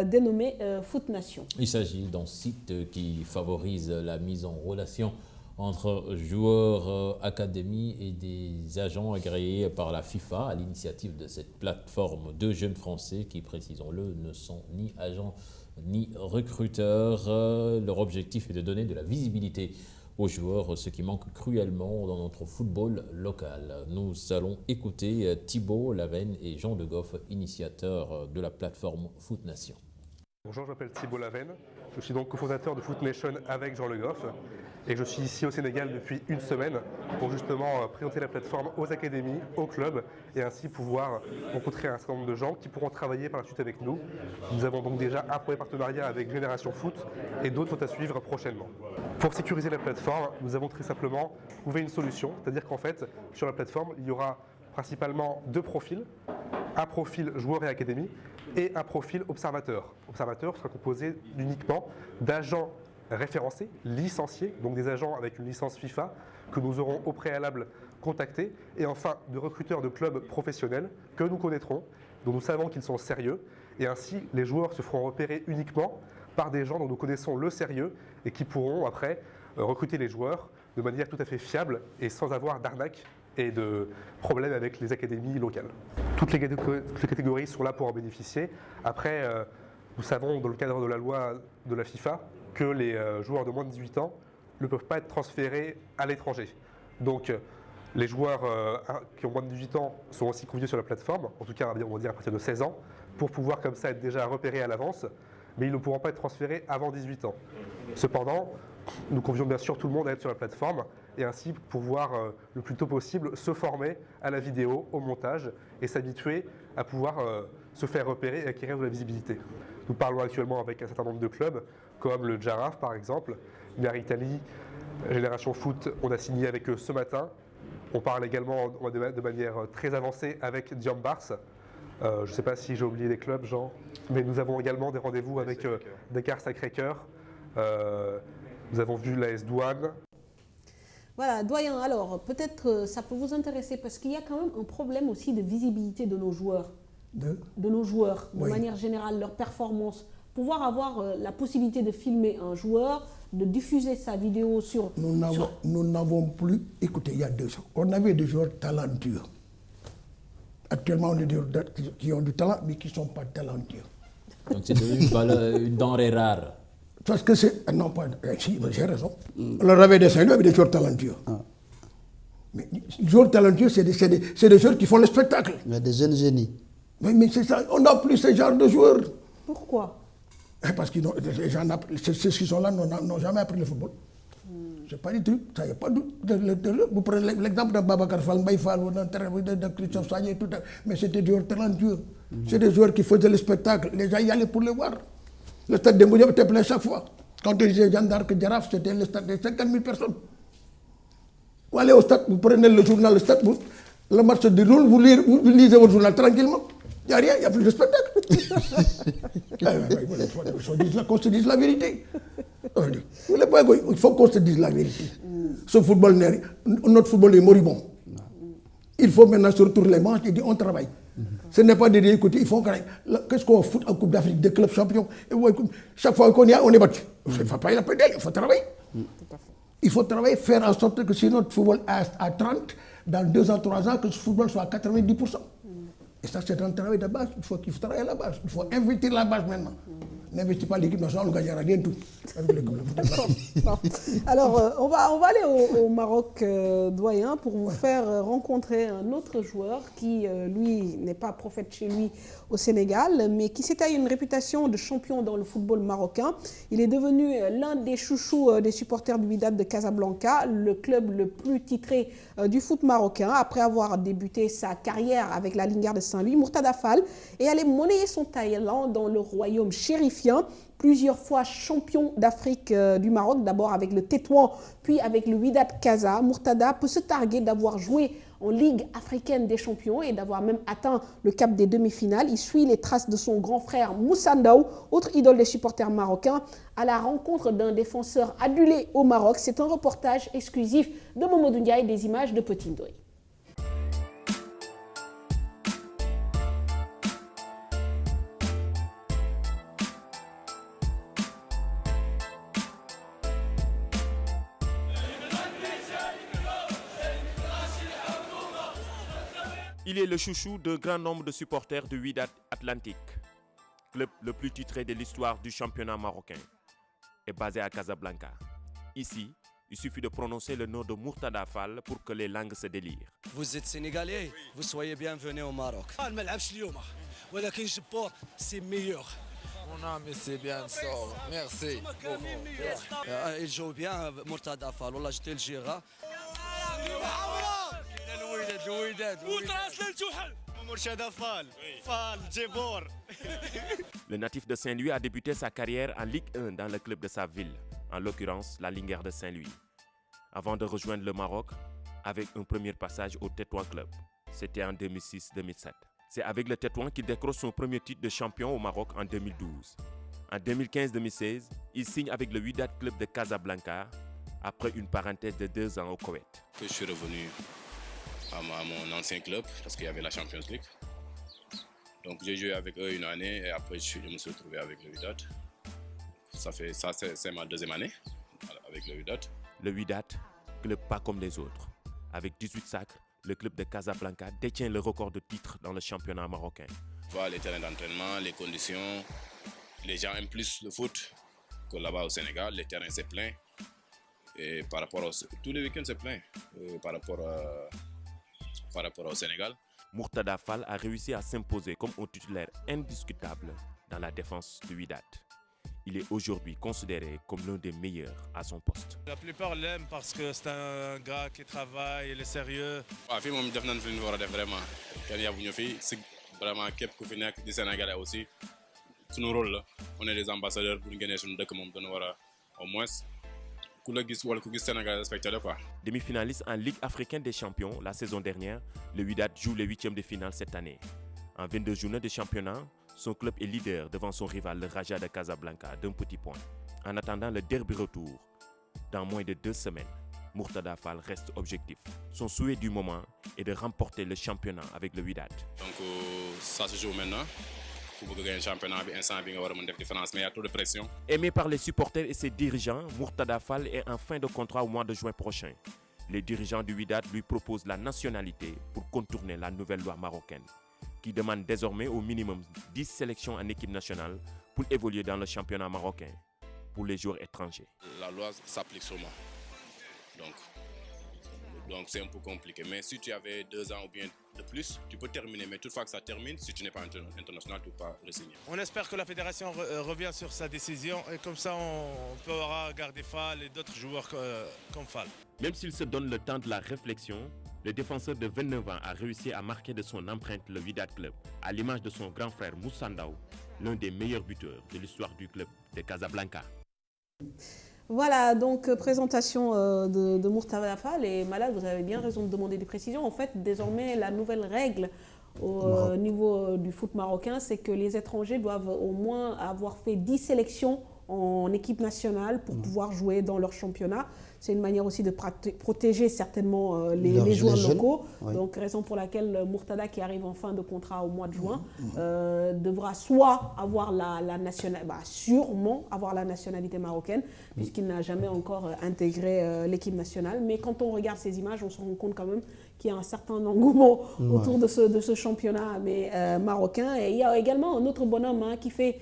dénommée Foot Nation. Il s'agit d'un site qui favorise la mise en relation entre joueurs académies et des agents agréés par la FIFA à l'initiative de cette plateforme de jeunes Français qui, précisons-le, ne sont ni agents ni recruteurs. Leur objectif est de donner de la visibilité aux joueurs, ce qui manque cruellement dans notre football local. Nous allons écouter Thibaut Lavenne et Jean de Goff, initiateurs de la plateforme Foot Nation. Bonjour, je m'appelle Thibaut Lavenne. Je suis donc cofondateur de Foot Nation avec Jean Le Goff et je suis ici au Sénégal depuis une semaine pour justement présenter la plateforme aux académies, aux clubs et ainsi pouvoir rencontrer un certain nombre de gens qui pourront travailler par la suite avec nous. Nous avons donc déjà un premier partenariat avec Génération Foot et d'autres sont à suivre prochainement. Pour sécuriser la plateforme, nous avons très simplement trouvé une solution, c'est-à-dire qu'en fait, sur la plateforme, il y aura principalement deux profils, un profil joueur et académie et un profil observateur. Observateur sera composé uniquement d'agents référencés, licenciés, donc des agents avec une licence FIFA que nous aurons au préalable contactés, et enfin de recruteurs de clubs professionnels que nous connaîtrons, dont nous savons qu'ils sont sérieux, et ainsi les joueurs se feront repérer uniquement par des gens dont nous connaissons le sérieux et qui pourront après recruter les joueurs de manière tout à fait fiable et sans avoir d'arnaque et de problèmes avec les académies locales. Toutes les catégories sont là pour en bénéficier. Après, nous savons dans le cadre de la loi de la FIFA que les joueurs de moins de 18 ans ne peuvent pas être transférés à l'étranger. Donc les joueurs qui ont moins de 18 ans sont aussi conviés sur la plateforme, en tout cas on va dire à partir de 16 ans, pour pouvoir comme ça être déjà repérés à l'avance, mais ils ne pourront pas être transférés avant 18 ans. Cependant, nous convions bien sûr tout le monde à être sur la plateforme et ainsi pouvoir le plus tôt possible se former à la vidéo, au montage et s'habituer à pouvoir se faire repérer et acquérir de la visibilité. Nous parlons actuellement avec un certain nombre de clubs comme le Jaraf par exemple, Mer Italie, Génération Foot, on a signé avec eux ce matin. On parle également de manière très avancée avec Diambars. Je ne sais pas si j'ai oublié les clubs, Jean, mais nous avons également des rendez-vous avec Dakar Sacré-Cœur. Nous avons vu l'AS Douane. Voilà, doyen, alors peut-être ça peut vous intéresser parce qu'il y a quand même un problème aussi de visibilité de nos joueurs. De nos joueurs, de manière générale, leur performance. Pouvoir avoir la possibilité de filmer un joueur, de diffuser sa vidéo sur... Nous n'avons plus... Écoutez, il y a 2 ans, on avait des joueurs talentueux. Actuellement, on a des joueurs qui ont du talent, mais qui ne sont pas talentueux. Donc c'est devenu une denrée rare. Parce que c'est... Non, pas... Si, j'ai raison. On leur avait des Saint-Louis avec des joueurs talentueux. Mais les joueurs talentueux, c'est des joueurs qui font le spectacle. Il y a des jeunes génies. Mais c'est ça, on n'a plus ce genre de joueurs. Pourquoi? Parce que ceux qui sont là n'ont jamais appris le football. C'est pas du truc, ça y a pas de... Vous prenez l'exemple de Babacar Fall, Mbaye Fall, de Christophe Sagné, tout ça. Mais c'était des joueurs talentueux. C'est des joueurs qui faisaient le spectacle. Les gens y allaient pour les voir. Le stade de Mboudiab était plein chaque fois. Quand on disait Jeanne d'Arc, Jaraf, c'était le stade de 50 000 personnes. Vous allez au stade, vous prenez le journal, le stade, le match se déroule, vous lisez votre journal tranquillement. Il n'y a rien, il n'y a plus de spectacle. Il faut qu'on se dise la vérité. Il faut qu'on se dise la vérité. Notre football est moribond. Il faut maintenant se retourner les manches et dire on travaille. Ce n'est pas de dire écoutez, il faut qu'est-ce qu'on fout en Coupe d'Afrique des clubs champions. Chaque fois qu'on y a, on est battu. Il ne faut pas y la pédale, il faut travailler. Il faut travailler, faire en sorte que si notre football est à 30, dans 2 ans, 3 ans, que ce football soit à 90%. Et ça, c'est un travail de base. Il faut travailler à la base. Il faut investir la base maintenant. N'investis pas l'équipe nationale, on ne gagnera rien tout. Alors, on va aller au Maroc, doyen, pour vous faire rencontrer un autre joueur qui, lui, n'est pas prophète chez lui au Sénégal, mais qui s'est taillé une réputation de champion dans le football marocain. Il est devenu l'un des chouchous des supporters du Wydad de Casablanca, le club le plus titré du foot marocain, après avoir débuté sa carrière avec la Linguère de Saint-Louis. Mourtada Fall est allé monnayer son talent dans le royaume chérifien plusieurs fois champion d'Afrique du Maroc, d'abord avec le Tétouan, puis avec le Wydad Casa. Murtada peut se targuer d'avoir joué en Ligue africaine des champions et d'avoir même atteint le cap des demi-finales. Il suit les traces de son grand frère Moussa Ndaw, autre idole des supporters marocains, à la rencontre d'un défenseur adulé au Maroc. C'est un reportage exclusif de Mamadou Ndiaye, des images de Petit Ndoye. Il est le chouchou d'un grand nombre de supporters du Wydad Atlantique, club le plus titré de l'histoire du championnat marocain, et basé à Casablanca. Ici, il suffit de prononcer le nom de Murtada Fall pour que les langues se délirent. Vous êtes sénégalais, vous soyez bienvenus au Maroc. C'est meilleur. Non, mais c'est bien ça. Merci. Il joue bien, Murtada Fall. Wallah, j'étais le Gira. Le natif de Saint-Louis a débuté sa carrière en Ligue 1 dans le club de sa ville, en l'occurrence la Linguère de Saint-Louis, avant de rejoindre le Maroc avec un premier passage au Tétouan Club. C'était en 2006-2007. C'est avec le Tétouan qu'il décroche son premier titre de champion au Maroc en 2012. En 2015-2016, il signe avec le Wydad Club de Casablanca après une parenthèse de 2 ans au Koweït. Je suis revenu à mon ancien club parce qu'il y avait la Champions League. Donc j'ai joué avec eux une année et après je me suis retrouvé avec le Wydad. C'est ma deuxième année avec le Wydad. Le Wydad, club pas comme les autres. Avec 18 sacres, le club de Casablanca détient le record de titres dans le championnat marocain. Voilà les terrains d'entraînement, les conditions, les gens aiment plus le foot que là-bas au Sénégal. Les terrains c'est plein. Et par rapport tous les week-ends c'est plein par rapport au Sénégal. Murtada Fall a réussi à s'imposer comme un titulaire indiscutable dans la défense du Wydad. Il est aujourd'hui considéré comme l'un des meilleurs à son poste. La plupart l'aiment parce que c'est un gars qui travaille, il est sérieux. Fii moom def nañ fi ñu war a def vraiment kenn yabuñu fi si vraiment képp ku fi nekk di Sénégalais aussi suñu rôle la on est des ambassadeurs bu ñu génnee suñu dëkk moom dañu war a au moins. Demi-finaliste en Ligue africaine des champions la saison dernière, le Wydad joue les 8e de finale cette année. En 22 journées de championnat, son club est leader devant son rival le Raja de Casablanca d'un petit point. En attendant le derby retour, dans moins de 2 semaines, Murtada Fall reste objectif. Son souhait du moment est de remporter le championnat avec le Wydad. Donc ça se joue maintenant. Pour gagner le championnat, mais il y a trop de pression. Aimé par les supporters et ses dirigeants, Murtada Fall est en fin de contrat au mois de juin prochain. Les dirigeants du Wydad lui proposent la nationalité pour contourner la nouvelle loi marocaine, qui demande désormais au minimum 10 sélections en équipe nationale pour évoluer dans le championnat marocain pour les joueurs étrangers. La loi s'applique sur moi. Donc c'est un peu compliqué. Mais si tu avais 2 ans ou bien de plus, tu peux terminer. Mais toutefois que ça termine, si tu n'es pas international, tu ne peux pas re-signer. On espère que la fédération revient sur sa décision et comme ça on pourra garder Fall et d'autres joueurs comme Fall. Même s'il se donne le temps de la réflexion, le défenseur de 29 ans a réussi à marquer de son empreinte le Wydad Club, à l'image de son grand frère Moussa Ndaw, l'un des meilleurs buteurs de l'histoire du club de Casablanca. Voilà, donc présentation de Murtada Fall. Et Malal, vous avez bien raison de demander des précisions. En fait, désormais, la nouvelle règle au niveau du foot marocain, c'est que les étrangers doivent au moins avoir fait 10 sélections en équipe nationale pour pouvoir jouer dans leur championnat. C'est une manière aussi de protéger certainement les joueurs locaux. Oui. Donc, raison pour laquelle Murtada, qui arrive en fin de contrat au mois de juin, devra soit avoir la nationalité, sûrement avoir la nationalité marocaine, puisqu'il n'a jamais encore intégré l'équipe nationale. Mais quand on regarde ces images, on se rend compte quand même qu'il y a un certain engouement autour de ce championnat marocain. Et il y a également un autre bonhomme qui fait,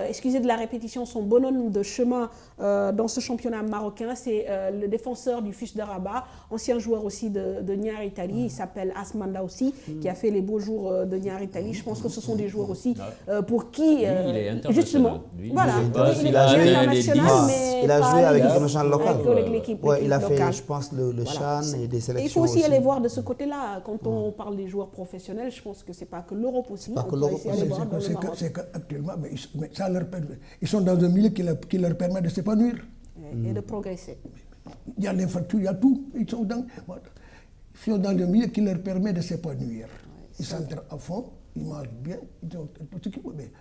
excusez de la répétition, son bonhomme de chemin dans ce championnat marocain. C'est le défenseur du FUS de Rabat, ancien joueur aussi de Niar Italie. Il s'appelle Asmanda aussi, qui a fait les beaux jours de Niar Italie. Je pense que ce sont des joueurs aussi pour qui, il est justement, lui, voilà, il est international, mais mais il a pas joué avec l'équipe l'équipe nationale locale. avec l'équipe Ouais, il a fait, locale. je pense, le Voilà. CHAN et des Et sélections. il faut aussi aller voir de ce côté-là. Quand on parle des joueurs professionnels, je pense que c'est pas que l'Europe aussi. pas que on peut l'Europe essayer d'aller voir dans le Maroc. C'est qu'actuellement, mais ça leur permet, ils sont dans un milieu qui leur permet de s'épanouir. Et de progresser. Il y a l'infrastructure, il y a tout. Ils sont dans un milieu qui leur permet de s'épanouir. Ils s'entraînent à fond, ils mangent bien, ils ont tout ce qu'il faut. Mais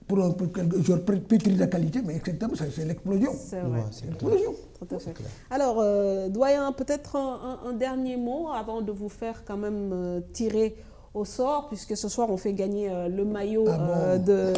pour quelques joueurs pétris de qualité, mais exactement, c'est l'explosion. C'est vrai. C'est l'explosion. Tout à fait. Alors, doyen, peut-être un dernier mot avant de vous faire quand même tirer au sort, puisque ce soir on fait gagner le maillot de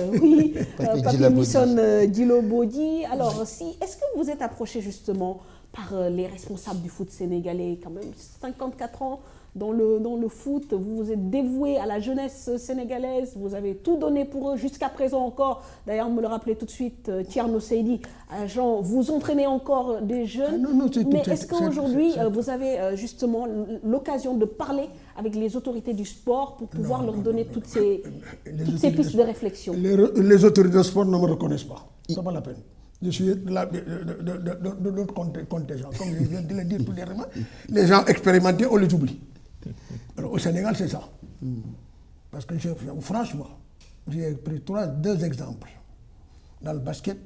Papi Misson Djilobodji. Alors, est-ce que vous êtes approché justement par les responsables du foot sénégalais, quand même 54 ans dans le foot, vous vous êtes dévoué à la jeunesse sénégalaise, vous avez tout donné pour eux jusqu'à présent encore. D'ailleurs, me le rappelez tout de suite, Thierno Seydi, Jean, vous entraînez encore des jeunes. Mais est-ce qu'aujourd'hui, vous avez justement l'occasion de parler avec les autorités du sport pour pouvoir leur donner toutes ces pistes de réflexion? Les autorités du sport ne me reconnaissent pas. Ce n'est pas la peine. Je suis de notre contingent. Comme je viens de le dire tout dernièrement, les gens expérimentés, on les oublie. Alors, au Sénégal, c'est ça. Parce que franchement, j'ai pris deux exemples. Dans le basket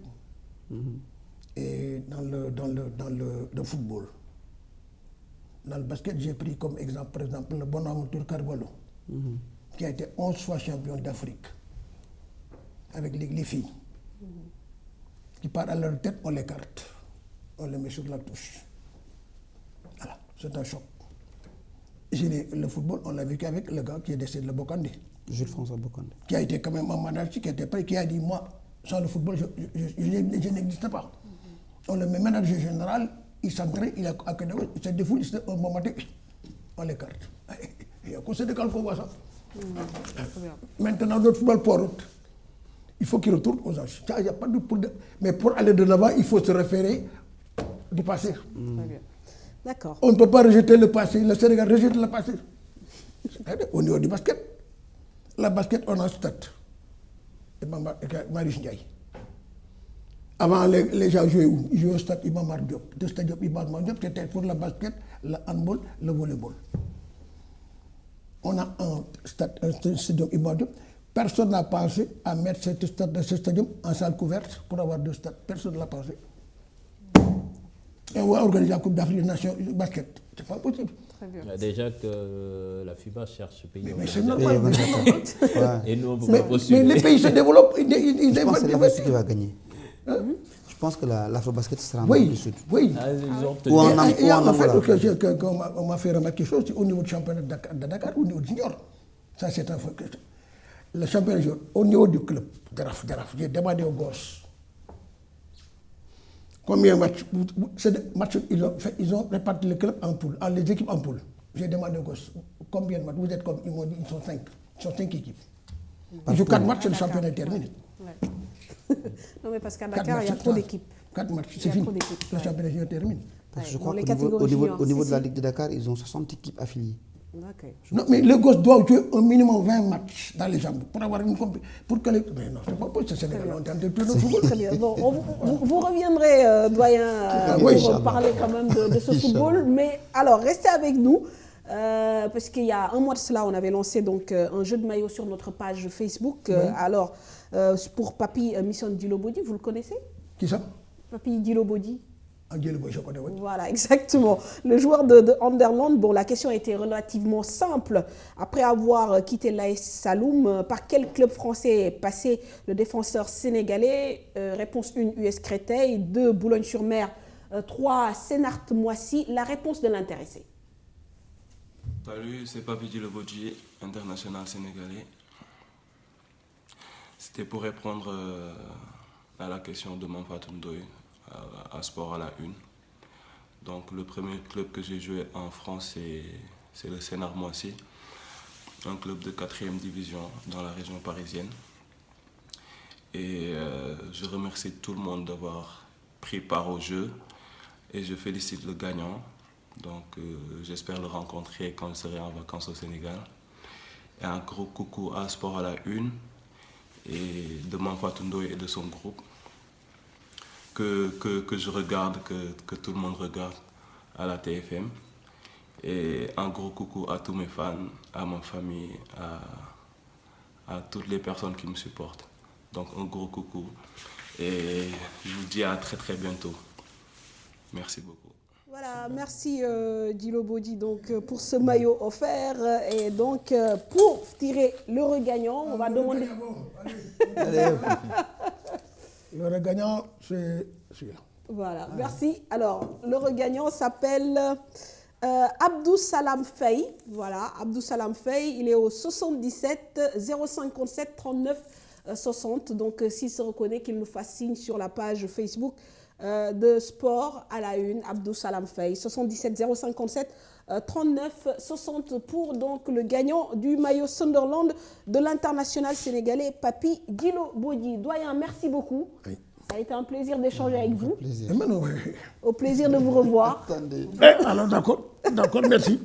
et dans le football. Dans le basket, j'ai pris comme exemple, par exemple, le Bonaventure Carvalho, qui a été 11 fois champion d'Afrique avec les filles. Qui partent à leur tête, on l'écarte. On les met sur la touche. Voilà, c'est un choc. Le football, on l'a vécu avec le gars qui est décédé, le Bokandé. Jules-François Bokandé. Qui a été quand même un manager, qui était prêt, qui a dit, moi, sans le football, je n'existe pas. On le met manager général, il s'entraîne, il se défoule, un moment donné, on l'écarte. Il y a qu'au Sénégal qu'on voit ça. Maintenant, notre football pour route. Il faut qu'il retourne aux anges. Il y a pas mais pour aller de l'avant, il faut se référer du passé. Très bien. D'accord. On ne peut pas rejeter le passé. Le Sénégal rejette le passé. Au niveau du basket, la basket, on a un stade. Marius Ndiaye. Avant, les gens jouaient où? Ils jouaient au stade Iba Mar Diop. Le stade Iba Mar Diop, c'était pour le basket, le handball, le volleyball. On a un stade Iba Mar Diop. Personne n'a pensé à mettre ce stadium en salle couverte pour avoir deux stades. Personne ne l'a pensé. Et on va organiser la Coupe d'Afrique des Nations basket. C'est pas possible. Très bien. Il y a déjà que la FIBA cherche pays. Mais c'est normal. Et nous, on ne peut pas mais les pays se développent. Je pense que c'est l'Afrique qui va gagner. Je pense que l'Afro-Basket sera en Afrique du Sud. Oui. Ou en fait, on m'a fait remarquer quelque chose au niveau du championnat de Dakar, au niveau du junior. Ça, c'est un fait. Le championnat junior, au niveau du club, Daraf, j'ai demandé aux gosses combien de matchs ils ont réparti le club en poule, les équipes en poule. J'ai demandé aux gosses combien de matchs, vous êtes comme, ils m'ont dit, ils sont 5. Ils sont 5 équipes. Ils jouent 4 matchs, le championnat est terminé. Ouais. Non, mais parce qu'à Dakar, il y a trop d'équipes. 4 matchs, c'est fini. Le championnat junior termine. Parce que je crois qu'au niveau de la Ligue de Dakar, ils ont 60 équipes affiliées. Okay. Non, mais le gosse doit jouer au minimum 20 matchs dans les jambes pour avoir une compétition. Mais non, c'est pas possible, c'est Sénégal, on tente tout le football. Très bien. Bon, vous reviendrez, doyen, pour parler quand même de ce football. Mais alors, restez avec nous, parce qu'il y a un mois de cela, on avait lancé donc un jeu de maillot sur notre page Facebook. Alors, pour Papi Misson Djilobodji, vous le connaissez? Qui ça? Papi Djilobodji. Voilà, exactement. Le joueur de Anderlecht, bon, la question a été relativement simple. Après avoir quitté l'AS Saloum, par quel club français est passé le défenseur sénégalais? Réponse 1, US Créteil, 2, Boulogne-sur-Mer, 3, Sénart-Moissy. La réponse de l'intéressé. Salut, c'est Papi Djilobodji, international sénégalais. C'était pour répondre à la question de Mamfatou Ndoye. À Sport à la Une. Donc le premier club que j'ai joué en France, c'est le Sénart-Moissy, un club de 4e division dans la région parisienne. Et je remercie tout le monde d'avoir pris part au jeu et je félicite le gagnant. Donc j'espère le rencontrer quand je serai en vacances au Sénégal. Et un gros coucou à Sport à la Une et de Mamfatou Ndoye et de son groupe. que je regarde, que tout le monde regarde à la TFM. Et un gros coucou à tous mes fans, à ma famille, à toutes les personnes qui me supportent. Donc un gros coucou et je vous dis à très très bientôt. Merci beaucoup. Voilà, merci Djilo Bodji donc, pour ce maillot offert. Et donc, pour tirer l'heureux gagnant, on va demander... L'heureux gagnant, c'est celui-là. Voilà, merci. Alors, l'heureux gagnant s'appelle Abdou Salam Faye. Voilà, Abdou Salam Faye, il est au 77 057 39 60. Donc, s'il se reconnaît, qu'il nous fasse signe sur la page Facebook de Sport à la Une, Abdou Salam Faye, 77 057 39 60 pour donc le gagnant du maillot Sunderland de l'international sénégalais Papi Djilo Bodji. Doyen, merci beaucoup. Oui. Ça a été un plaisir d'échanger avec vous. Au plaisir de vous revoir. Alors d'accord, merci.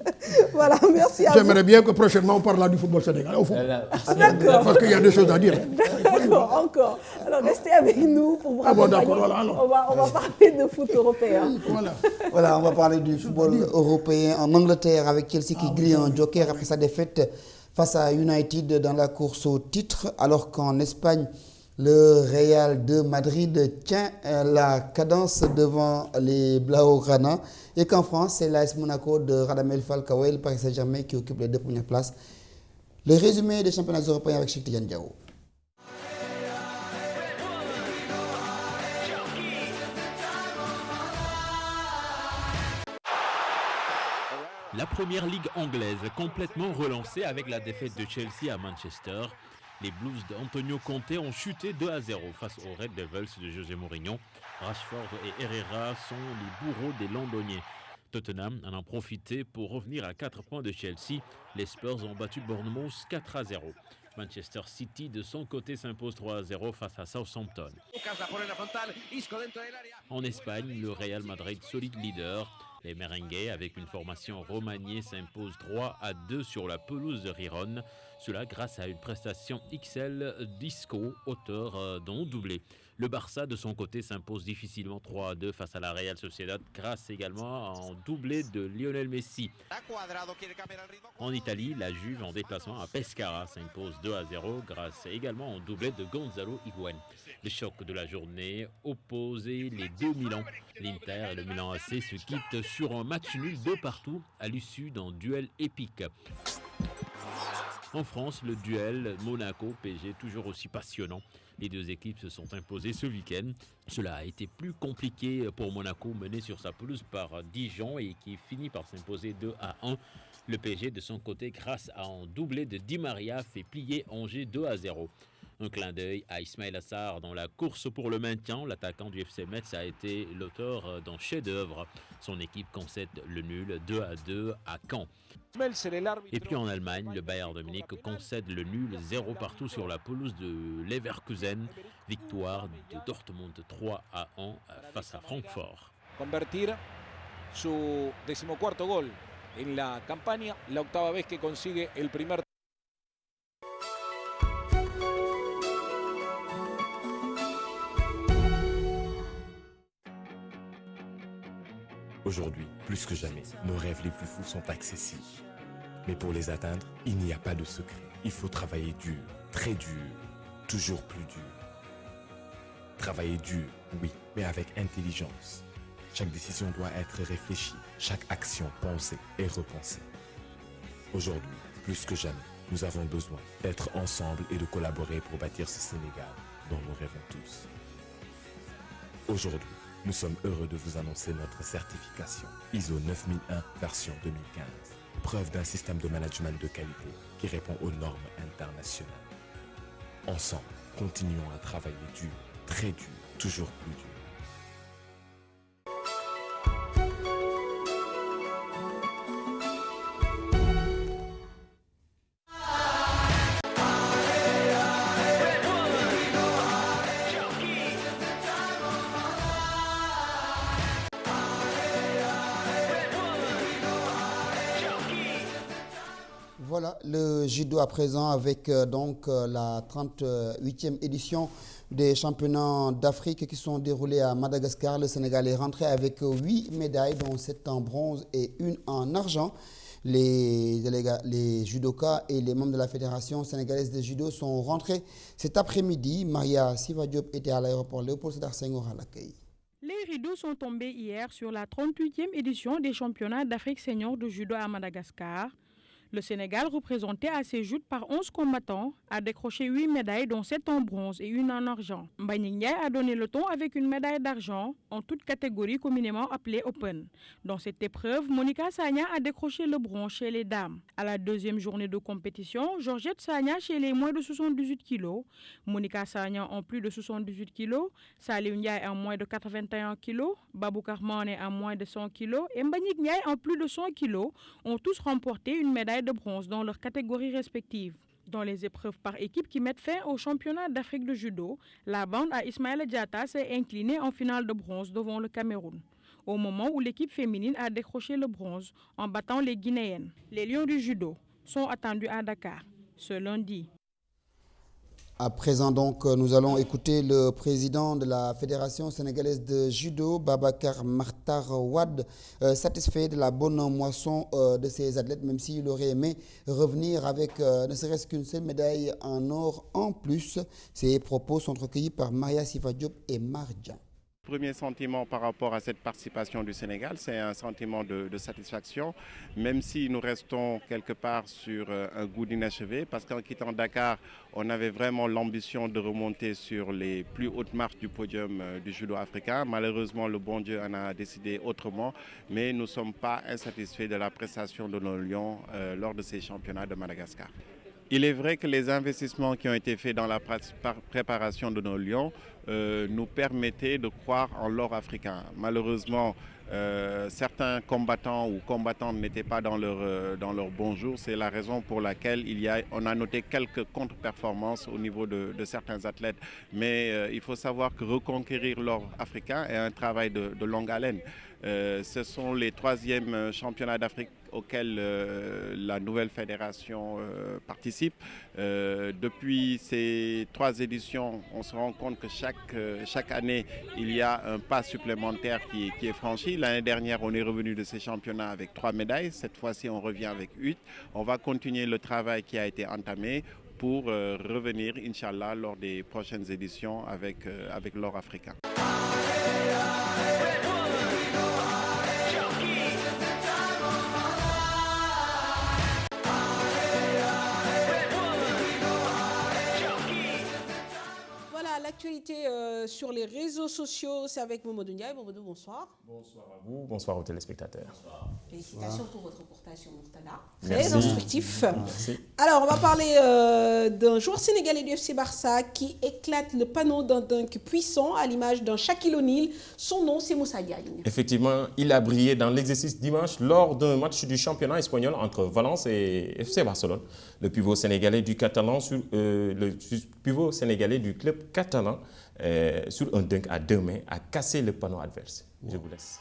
Voilà, merci à vous. J'aimerais bien que prochainement on parle du football sénégalais, au fond. D'accord. Parce qu'il y a des choses à dire. D'accord, encore. Alors restez avec nous pour vous accompagner. On va parler de foot européen. Voilà, on va parler du football européen en Angleterre avec Chelsea qui grille un joker après sa défaite face à United dans la course au titre, alors qu'en Espagne, le Real de Madrid tient la cadence devant les Blaugrana et qu'en France, c'est l'AS Monaco de Radamel Falcao et le Paris Saint-Germain qui occupe les deux premières places. Le résumé des championnats européens avec Cheikh Tidiane Diao. La première ligue anglaise complètement relancée avec la défaite de Chelsea à Manchester. Les Blues d'Antonio Conte ont chuté 2-0 face aux Red Devils de José Mourinho. Rashford et Herrera sont les bourreaux des Londoniens. Tottenham en a profité pour revenir à 4 points de Chelsea. Les Spurs ont battu Bournemouth 4-0. Manchester City de son côté s'impose 3-0 face à Southampton. En Espagne, le Real Madrid solide leader. Les Merengues, avec une formation remaniée, s'imposent 3-2 sur la pelouse de Riron. Cela grâce à une prestation XL d'Isco, auteur d'un doublé. Le Barça, de son côté, s'impose difficilement 3-2 face à la Real Sociedad, grâce également à un doublé de Lionel Messi. En Italie, la Juve, en déplacement à Pescara, s'impose 2-0, grâce également à un doublé de Gonzalo Higuaín. Le choc de la journée opposait les deux Milan. L'Inter et le Milan AC se quittent sur un match nul de partout à l'issue d'un duel épique. En France, le duel Monaco-PSG toujours aussi passionnant. Les deux équipes se sont imposées ce week-end. Cela a été plus compliqué pour Monaco, mené sur sa pelouse par Dijon et qui finit par s'imposer 2-1. Le PSG, de son côté, grâce à un doublé de Di Maria, fait plier Angers 2-0. Un clin d'œil à Ismaël Assar dans la course pour le maintien. L'attaquant du FC Metz a été l'auteur d'un chef-d'œuvre. Son équipe concède le nul 2-2 à Caen. Et puis en Allemagne, le Bayern de Munich concède le nul 0 partout sur la pelouse de Leverkusen. Victoire de Dortmund 3-1 face à Francfort. Convertir su 14º gol en la campaña, la octava vez que consigue el primer. Aujourd'hui, plus que jamais, nos rêves les plus fous sont accessibles. Mais pour les atteindre, il n'y a pas de secret. Il faut travailler dur, très dur, toujours plus dur. Travailler dur, oui, mais avec intelligence. Chaque décision doit être réfléchie, chaque action pensée et repensée. Aujourd'hui, plus que jamais, nous avons besoin d'être ensemble et de collaborer pour bâtir ce Sénégal dont nous rêvons tous. Aujourd'hui, nous sommes heureux de vous annoncer notre certification ISO 9001 version 2015. Preuve d'un système de management de qualité qui répond aux normes internationales. Ensemble, continuons à travailler dur, très dur, toujours plus dur. Voilà, le judo à présent avec donc la 38e édition des championnats d'Afrique qui sont déroulés à Madagascar. Le Sénégal est rentré avec 8 médailles, dont 7 en bronze et 1 en argent. Les judokas et les membres de la Fédération sénégalaise de judo sont rentrés cet après-midi. Maria Siva-Diop était à l'aéroport Léopold Sédar Senghor à l'accueil. Les rideaux sont tombés hier sur la 38e édition des championnats d'Afrique senior de judo à Madagascar. Le Sénégal, représenté à ses joutes par 11 combattants, a décroché 8 médailles, dont 7 en bronze et 1 en argent. Mbagnick Ndiaye a donné le ton avec une médaille d'argent en toute catégorie communément appelée Open. Dans cette épreuve, Monica Sagna a décroché le bronze chez les dames. À la deuxième journée de compétition, Georgette Sagna chez les moins de 78 kg, Monica Sagna en plus de 78 kg, Saliou Ndiaye en moins de 81 kg, Baboucar Mané en moins de 100 kg et Mbagnick Ndiaye en plus de 100 kg ont tous remporté une médaille de bronze dans leurs catégories respectives. Dans les épreuves par équipe qui mettent fin au championnat d'Afrique de judo, la bande à Ismaël Diatta s'est inclinée en finale de bronze devant le Cameroun, au moment où l'équipe féminine a décroché le bronze en battant les Guinéennes. Les Lions du judo sont attendus à Dakar ce lundi. À présent, donc, nous allons écouter le président de la Fédération sénégalaise de judo, Babacar Martar Wade, satisfait de la bonne moisson de ses athlètes, même s'il aurait aimé revenir avec ne serait-ce qu'une seule médaille en or en plus. Ces propos sont recueillis par Maria Siva Diop et Marjan. Premier sentiment par rapport à cette participation du Sénégal, c'est un sentiment de satisfaction, même si nous restons quelque part sur un goût d'inachevé, parce qu'en quittant Dakar, on avait vraiment l'ambition de remonter sur les plus hautes marches du podium du judo africain. Malheureusement, le bon Dieu en a décidé autrement, mais nous ne sommes pas insatisfaits de la prestation de nos Lions lors de ces championnats de Madagascar. Il est vrai que les investissements qui ont été faits dans la préparation de nos Lions nous permettaient de croire en l'or africain. Malheureusement, certains combattants ou combattantes n'étaient pas dans leur bon jour. C'est la raison pour laquelle on a noté quelques contre-performances au niveau de certains athlètes. Mais il faut savoir que reconquérir l'or africain est un travail de longue haleine. Ce sont les 3e championnats d'Afrique auxquels la nouvelle fédération participe. Depuis ces 3 éditions, on se rend compte que chaque année, il y a un pas supplémentaire qui est franchi. L'année dernière, on est revenu de ces championnats avec 3 médailles. Cette fois-ci, on revient avec 8. On va continuer le travail qui a été entamé pour revenir, Inch'Allah, lors des prochaines éditions avec l'or africain. L'actualité sur les réseaux sociaux, c'est avec Momodou Ndiaye. Momodou, bonsoir. Bonsoir à vous, bonsoir aux téléspectateurs. Bonsoir. Félicitations pour votre reportage sur Murtada. Merci. Très instructif. Merci. Alors, on va parler d'un joueur sénégalais du FC Barça qui éclate le panneau d'un dunk puissant à l'image d'un Shaquille O'Neal. Son nom, c'est Moussa Diagne. Effectivement, il a brillé dans l'exercice dimanche lors d'un match du championnat espagnol entre Valence et FC Barcelone. Le pivot sénégalais du Catalan pivot sénégalais du club catalan sur un dunk à 2 mains a cassé le panneau adverse. Je vous laisse.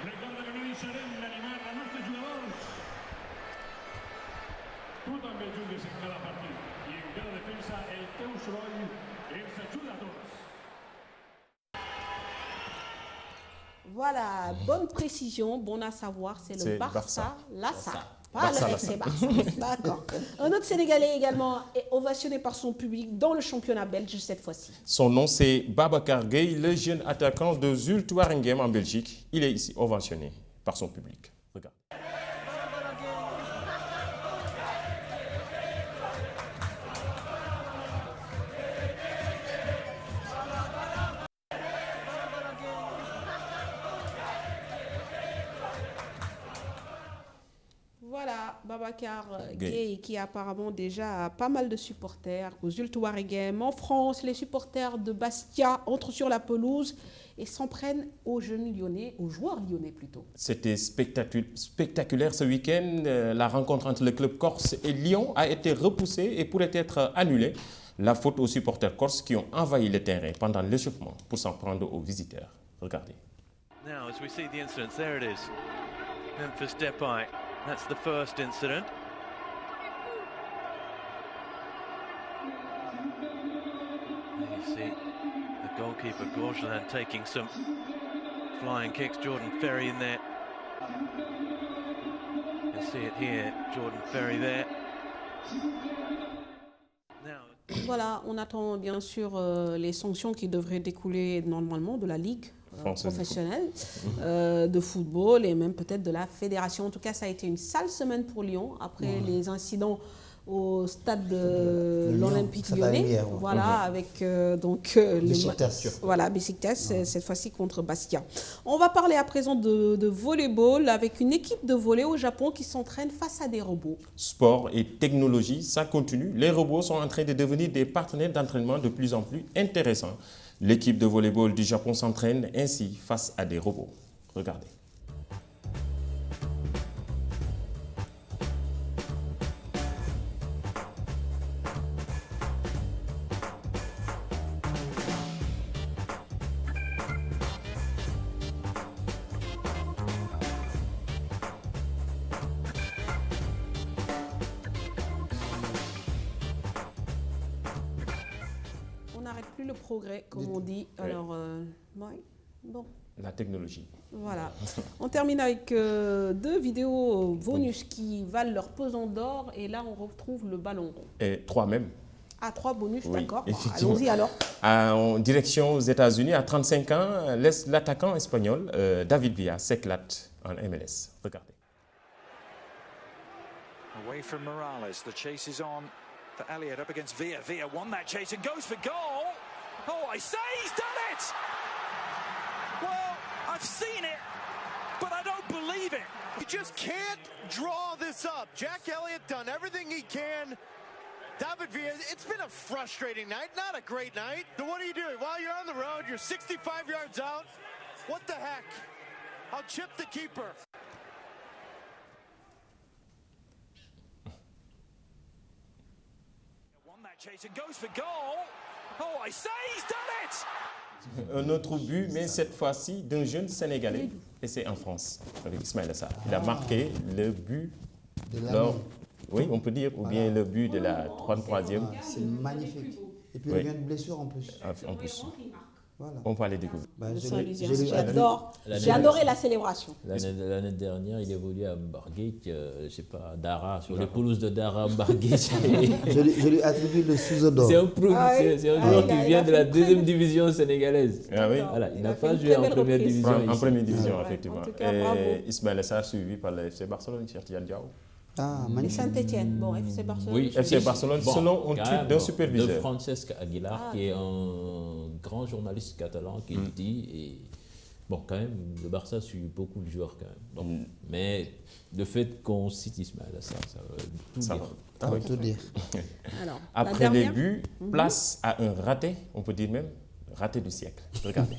Recorda que no deixarem d'animar els nostres jugadors. Tu també jugues en cada partit i en cada defensa el teu soroll ens ajuda a tots. Voilà, bonne précision, bon à savoir, c'est le Barça Lassa. Pas Barça le FC Lassa. Barça. D'accord. Un autre Sénégalais également est ovationné par son public dans le championnat belge cette fois-ci. Son nom, c'est Babacar Gueye, le jeune attaquant de Zulte Waregem en Belgique. Il est ici ovationné par son public. Regarde. Babacar Gueye, qui apparemment déjà a pas mal de supporters aux Ultuaregem. En France, les supporters de Bastia entrent sur la pelouse et s'en prennent aux jeunes lyonnais, aux joueurs lyonnais plutôt. C'était spectaculaire ce week-end. La rencontre entre le club corse et Lyon a été repoussée et pourrait être annulée. La faute aux supporters corses qui ont envahi le terrain pendant l'échauffement pour s'en prendre aux visiteurs. Regardez. Now, as we see the incidents, there it is. Memphis Depay, that's the first incident. There you see the goalkeeper Gorgelan taking some flying kicks. Jordan Ferry in there. You can see it here, Jordan Ferry there. Voilà, on attend bien sûr les sanctions qui devraient découler normalement de la Ligue professionnelle de football et même peut-être de la fédération. En tout cas, ça a été une sale semaine pour Lyon après les incidents au stade de l'Olympique Lyonnais. Voilà, avec Beşiktaş, cette fois-ci contre Bastia. On va parler à présent de volleyball avec une équipe de volley au Japon qui s'entraîne face à des robots. Sport et technologie, ça continue. Les robots sont en train de devenir des partenaires d'entraînement de plus en plus intéressants. L'équipe de volleyball du Japon s'entraîne ainsi face à des robots. Regardez. Le progrès, comme on dit. Alors, bon. La technologie. Voilà. On termine avec deux vidéos bonus qui valent leur pesant d'or. Et là, on retrouve le ballon. Et 3 même. Ah, 3 bonus, oui, d'accord. Bon, allons-y alors. En direction aux États-Unis, à 35 ans, l'attaquant espagnol David Villa s'éclate en MLS. Regardez. Away from Morales, the chase is on for Elliott up against Villa. Villa won that chase and goes for goal. Oh, I say he's done it! Well, I've seen it, but I don't believe it. You just can't draw this up. Jack Elliott done everything he can. David Villa, it's been a frustrating night, not a great night. So what are you doing? While you're on the road, you're 65 yards out. What the heck? I'll chip the keeper. Won that chase and goes for goal. Oh, I say he's done it! Un autre but, mais cette fois-ci d'un jeune Sénégalais, et c'est en France, avec Ismaïla Sarr. Il a marqué le but de oui, on peut dire, ou bien le but de la 33e. C'est magnifique. Et puis il vient de blessure en plus. En plus. Voilà. On peut aller découvrir. J'ai adoré la célébration. L'année dernière, il évoluait à Mbargate, je ne sais pas, Dara, sur les pelouses de Dara, Mbargate. je lui attribue le ciseau d'or. C'est un joueur qui vient de la deuxième division sénégalaise. Ah oui. Voilà, il n'a pas joué en première division. En première division, effectivement. Et Ismaïla Sarr suivi par le FC Barcelone, Cheikh Tidiane Diaw. Ah, Saint-Etienne, bon, FC Barcelone. Oui, FC Barcelone, selon un tweet d'un superviseur. De Francesc Aguilar, qui est un grand journaliste catalan qui le dit. Et bon, quand même, le Barça suit beaucoup le joueur quand même. Donc, mais le fait qu'on cite Ismaïla Sarr, ça veut tout dire. Alors, après les buts, place à un raté, on peut dire même raté du siècle. Regardez.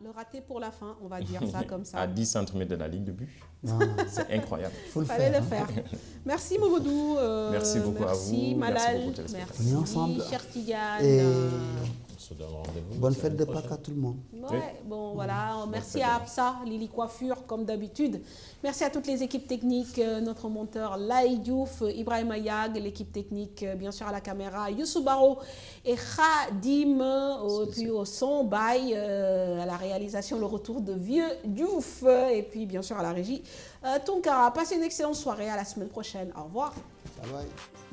Le raté pour la fin, on va dire ça comme ça. À 10 cm de la ligne de but. C'est incroyable. Il fallait le faire. Merci Mamadou. Merci beaucoup à vous. Merci Malal. Merci, Cheikh Tidiane. se donne rendez-vous. Bonne fête de Pâques à tout le monde. Ouais, bon voilà, merci à Absa, Lily Coiffure comme d'habitude. Merci à toutes les équipes techniques, notre monteur Laï Diouf, Ibrahim Ayag, l'équipe technique bien sûr à la caméra, Youssou Baro et Khadim, puis au son, Baye, à la réalisation, le retour de Vieux Diouf et puis bien sûr à la régie Tonkara. Passez une excellente soirée, à la semaine prochaine. Au revoir. Bye bye.